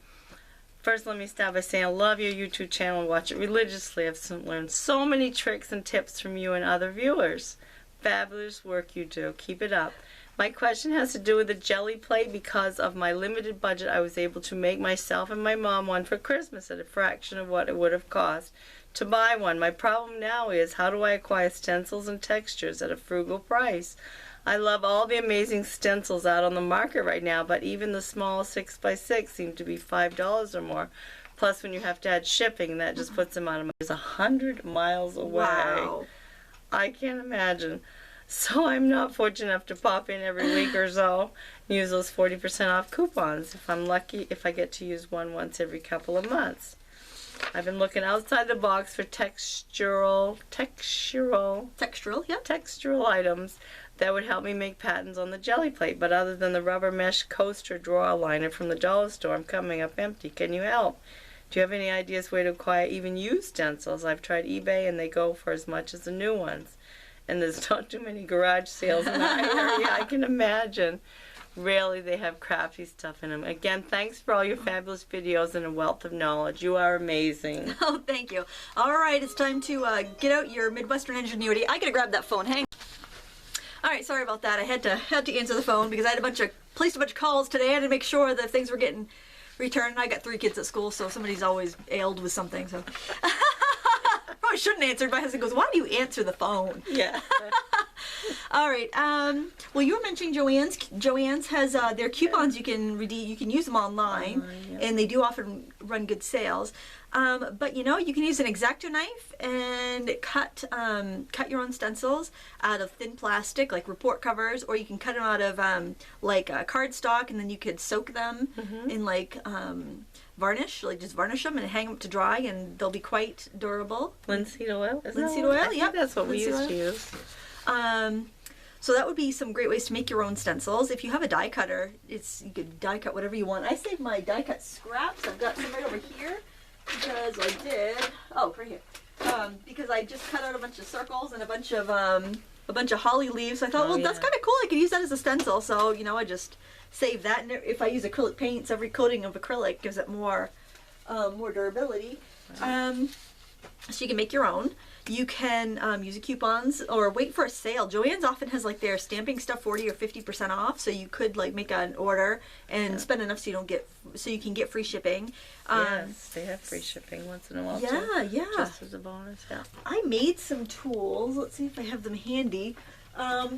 [SPEAKER 2] First, let me start by saying I love your YouTube channel and watch it religiously. I've learned so many tricks and tips from you and other viewers. Fabulous work you do. Keep it up. My question has to do with the jelly plate. Because of my limited budget, I was able to make myself and my mom one for Christmas at a fraction of what it would have cost to buy one. My problem now is, how do I acquire stencils and textures at a frugal price? I love all the amazing stencils out on the market right now, but even the small 6x6 seem to be $5 or more. Plus, when you have to add shipping, that just puts them out of my... It's 100 miles away.
[SPEAKER 1] Wow.
[SPEAKER 2] I can't imagine. So I'm not fortunate enough to pop in every week or so and use those 40% off coupons. If I'm lucky, if I get to use one once every couple of months. I've been looking outside the box for textural items that would help me make patterns on the jelly plate, but other than the rubber mesh coaster drawer liner from the dollar store, I'm coming up empty. Can you help? Do you have any ideas where to acquire even used stencils? I've tried eBay and they go for as much as the new ones. And there's not too many garage sales in my area, I can imagine. Rarely they have crafty stuff in them. Again, thanks for all your fabulous videos and a wealth of knowledge. You are amazing.
[SPEAKER 1] Oh, thank you. All right, it's time to get out your Midwestern ingenuity. I gotta grab that phone. Hang. All right, sorry about that. I had to answer the phone because I had placed a bunch of calls today. I had to make sure that things were getting returned. I got 3 kids at school, so somebody's always ailed with something. So probably shouldn't answer. My husband goes, "Why do you answer the phone?"
[SPEAKER 2] Yeah.
[SPEAKER 1] All right. Well, you were mentioning Joann's. Joann's has their coupons. You can redeem. You can use them online,
[SPEAKER 2] Yep.
[SPEAKER 1] and they do often run good sales. But you know, you can use an X-Acto knife and cut your own stencils out of thin plastic, like report covers, or you can cut them out of cardstock, and then you could soak them in varnish, like just varnish them and hang them to dry, and they'll be quite durable.
[SPEAKER 2] Linseed oil?
[SPEAKER 1] Linseed oil,
[SPEAKER 2] yeah. That's what we
[SPEAKER 1] Linseed
[SPEAKER 2] used
[SPEAKER 1] oil.
[SPEAKER 2] to use.
[SPEAKER 1] So that would be some great ways to make your own stencils. If you have a die cutter, you could die cut whatever you want. I saved my die cut scraps. I've got some right over here because I did. Oh, right here. Because I just cut out a bunch of circles and a bunch of holly leaves. So I thought, that's kind of cool. I could use that as a stencil. So you know, I just save that. And if I use acrylic paints, every coating of acrylic gives it more durability. So you can make your own. You can use coupons or wait for a sale. Joann's often has like their stamping stuff 40 or 50% off, so you could like make an order and spend enough so you can get free shipping.
[SPEAKER 2] Yes, they have free shipping once in a while too.
[SPEAKER 1] Yeah.
[SPEAKER 2] Just as a bonus, yeah.
[SPEAKER 1] I made some tools. Let's see if I have them handy. I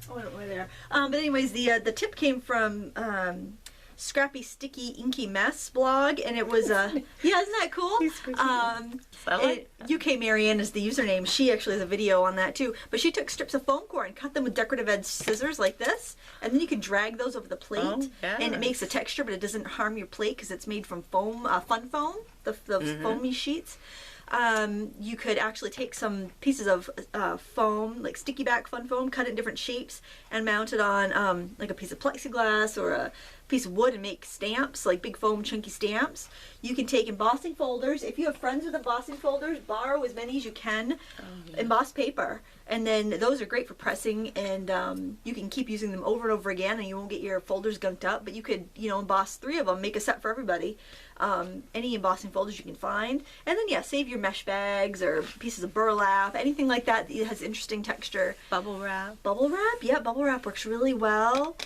[SPEAKER 1] don't know where they are. But anyways, the tip came from Scrappy Sticky Inky Mess blog, and it was isn't that cool? UK Marianne is the username. She actually has a video on that too. But she took strips of foam core and cut them with decorative edge scissors like this, and then you can drag those over the plate, and it makes a texture, but it doesn't harm your plate because it's made from foam, fun foam, the foamy sheets. You could actually take some pieces of foam, like sticky back fun foam, cut it in different shapes, and mount it on like a piece of plexiglass or a piece of wood and make stamps, like big foam chunky stamps. You can take embossing folders. If you have friends with embossing folders, borrow as many as you can. Embossed paper, and then those are great for pressing, and you can keep using them over and over again, and you won't get your folders gunked up. But you could, emboss 3 of them, make a set for everybody. Any embossing folders you can find, and then save your mesh bags or pieces of burlap, anything like that that has interesting texture.
[SPEAKER 2] Bubble wrap,
[SPEAKER 1] yeah, bubble wrap works really well.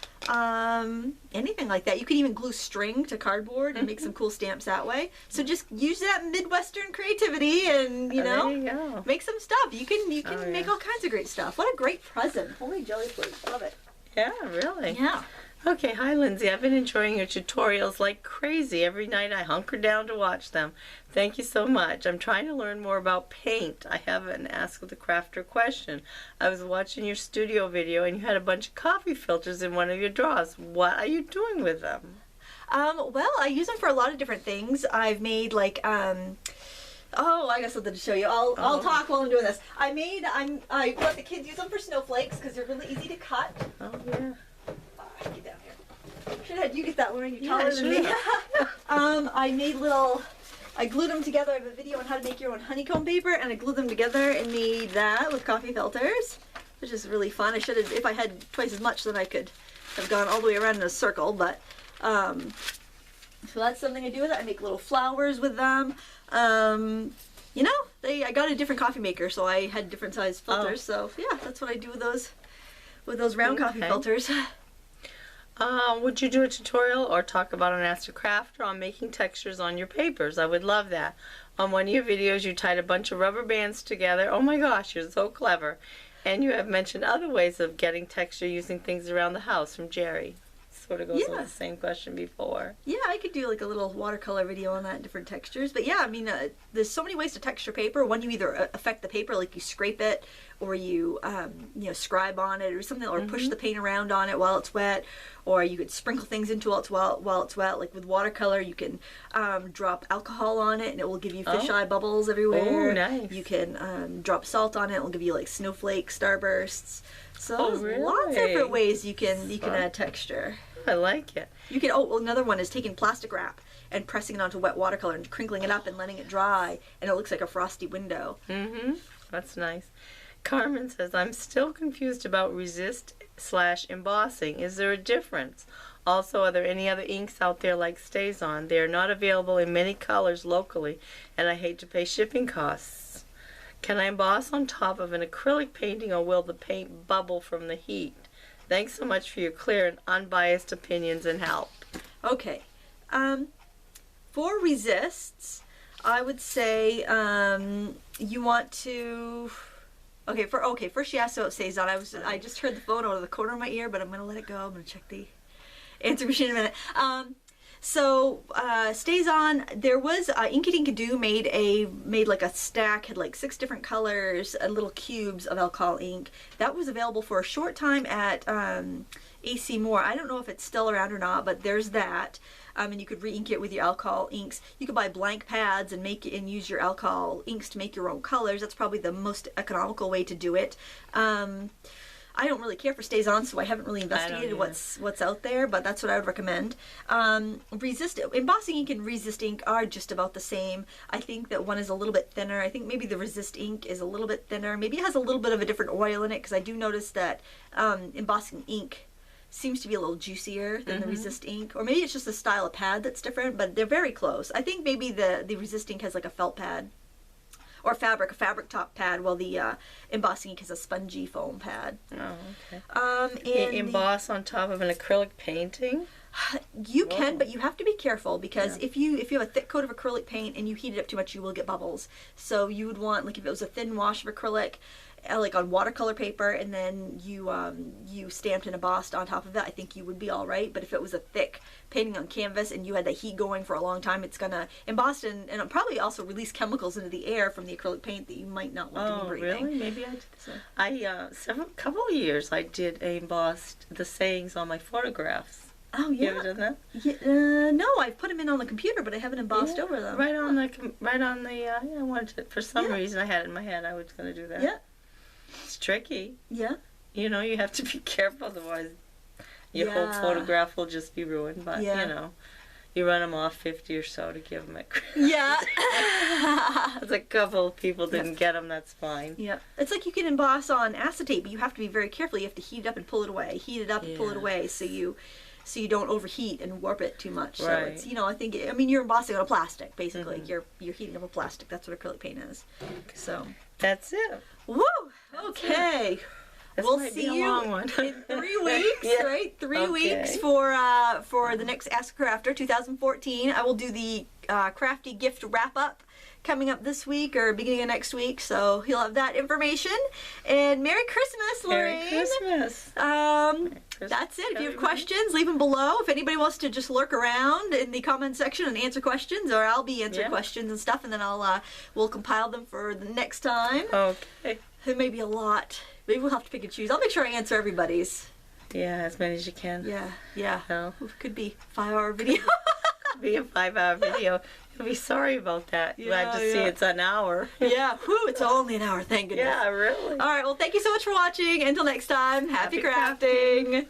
[SPEAKER 1] Anything like that. You can even glue string to cardboard and make some cool stamps that way. So just use that Midwestern creativity and
[SPEAKER 2] there you go.
[SPEAKER 1] make some stuff. You can make all kinds of great stuff. What a great present! Holy jelly plate, love it.
[SPEAKER 2] Yeah, really.
[SPEAKER 1] Yeah.
[SPEAKER 2] Okay, hi Lindsay. I've been enjoying your tutorials like crazy. Every night I hunker down to watch them. Thank you so much. I'm trying to learn more about paint. I have an Ask the Crafter question. I was watching your studio video and you had a bunch of coffee filters in one of your drawers. What are you doing with them?
[SPEAKER 1] Well, I use them for a lot of different things. I've made like oh, I got something to show you. I'll talk while I'm doing this. I let the kids use them for snowflakes because they're really easy to cut.
[SPEAKER 2] Oh yeah.
[SPEAKER 1] Get down here. Should have had you get that one. You're taller than me. I glued them together. I have a video on how to make your own honeycomb paper, and I glued them together and made that with coffee filters, which is really fun. I should have, if I had twice as much, then I could have gone all the way around in a circle, but so that's something I do with it. I make little flowers with them. You know, I got a different coffee maker, so I had different size filters. So yeah, that's what I do with those round coffee filters.
[SPEAKER 2] Would you do a tutorial or talk about an Ask the Crafter on making textures on your papers? I would love that. On one of your videos, you tied a bunch of rubber bands together. Oh my gosh, you're so clever. And you have mentioned other ways of getting texture using things around the house from Jerry. Sort of goes with the same question before. Yeah, I could do like a little watercolor video on that, different textures. But yeah, I mean, there's so many ways to texture paper. One, you either affect the paper, like you scrape it, or you scribe on it or something, or push the paint around on it while it's wet, or you could sprinkle things into it while it's wet. Like with watercolor, you can drop alcohol on it and it will give you fisheye bubbles everywhere. Oh, nice.
[SPEAKER 1] You can drop salt on it, it will give you like snowflake starbursts. So there's lots of different ways you can add texture.
[SPEAKER 2] I like it.
[SPEAKER 1] You can. Oh, another one is taking plastic wrap and pressing it onto wet watercolor and crinkling it up and letting it dry, and it looks like a frosty window.
[SPEAKER 2] That's nice. Carmen says, I'm still confused about resist/embossing. Is there a difference? Also, are there any other inks out there like StazOn? They are not available in many colors locally, and I hate to pay shipping costs. Can I emboss on top of an acrylic painting, or will the paint bubble from the heat? Thanks so much for your clear and unbiased opinions and help.
[SPEAKER 1] Okay. For resists, I would say you want to... First she asked about StazOn. I just heard the phone out of the corner of my ear, but I'm going to let it go. I'm going to check the answer machine in a minute. StazOn, there was Inkadoo made like a stack, had like 6 different colors, little cubes of alcohol ink. That was available for a short time at AC Moore. I don't know if it's still around or not, but there's that. And you could re-ink it with your alcohol inks. You could buy blank pads and use your alcohol inks to make your own colors. That's probably the most economical way to do it. I don't really care for StazOn, so I haven't really investigated what's out there, but that's what I would recommend. Embossing ink and resist ink are just about the same. I think that one is a little bit thinner. I think maybe the resist ink is a little bit thinner. Maybe it has a little bit of a different oil in it, because I do notice that embossing ink seems to be a little juicier than the resist ink. Or maybe it's just the style of pad that's different, but they're very close. I think maybe the resist ink has like a felt pad. Or a fabric top pad, while the embossing ink has a spongy foam pad.
[SPEAKER 2] Oh, okay. Emboss on top of an acrylic painting?
[SPEAKER 1] You can, but you have to be careful, because if you have a thick coat of acrylic paint and you heat it up too much, you will get bubbles. So you would want, like if it was a thin wash of acrylic, like on watercolor paper, and then you stamped and embossed on top of it, I think you would be all right. But if it was a thick painting on canvas and you had the heat going for a long time, it's gonna emboss and probably also release chemicals into the air from the acrylic paint that you might not want to be breathing.
[SPEAKER 2] Oh, really? Maybe I did. So. Couple of years I did embossed the sayings on my photographs.
[SPEAKER 1] Oh yeah.
[SPEAKER 2] You ever done that?
[SPEAKER 1] Yeah, no, I've put them in on the computer, but I haven't embossed over them.
[SPEAKER 2] Right on the. I wanted to, for some reason I had it in my head I was gonna do that.
[SPEAKER 1] Yeah.
[SPEAKER 2] It's tricky.
[SPEAKER 1] Yeah.
[SPEAKER 2] You know, you have to be careful, otherwise your whole photograph will just be ruined. But, you know, you run them off 50 or so to give them a credit.
[SPEAKER 1] Yeah.
[SPEAKER 2] As a couple of people didn't get them, that's fine.
[SPEAKER 1] Yeah. It's like you can emboss on acetate, but you have to be very careful. You have to heat it up and pull it away. Heat it up and pull it away so you don't overheat and warp it too much. So it's, you're embossing on a plastic, basically. You're heating up a plastic. That's what acrylic paint is. So
[SPEAKER 2] that's it.
[SPEAKER 1] Woo! Okay. We'll see you in 3 weeks, right? 3 weeks for the next Ask a Crafter 2014. I will do the crafty gift wrap-up coming up this week or beginning of next week, so you'll have that information. And Merry Christmas, Lorraine!
[SPEAKER 2] Merry Christmas!
[SPEAKER 1] That's it. If you have questions, leave them below. If anybody wants to just lurk around in the comment section and answer questions, or I'll be answering questions and stuff, and then we'll compile them for the next time.
[SPEAKER 2] Okay.
[SPEAKER 1] There may be a lot. Maybe we'll have to pick and choose. I'll make sure I answer everybody's.
[SPEAKER 2] Yeah, as many as you can.
[SPEAKER 1] Yeah, yeah.
[SPEAKER 2] So,
[SPEAKER 1] Could be 5-hour video.
[SPEAKER 2] be a 5-hour video. You'll be sorry about that. Glad to see it's an hour.
[SPEAKER 1] Yeah, whew, it's only an hour, thank goodness.
[SPEAKER 2] Yeah, really.
[SPEAKER 1] All right, well, thank you so much for watching. Until next time, happy crafting.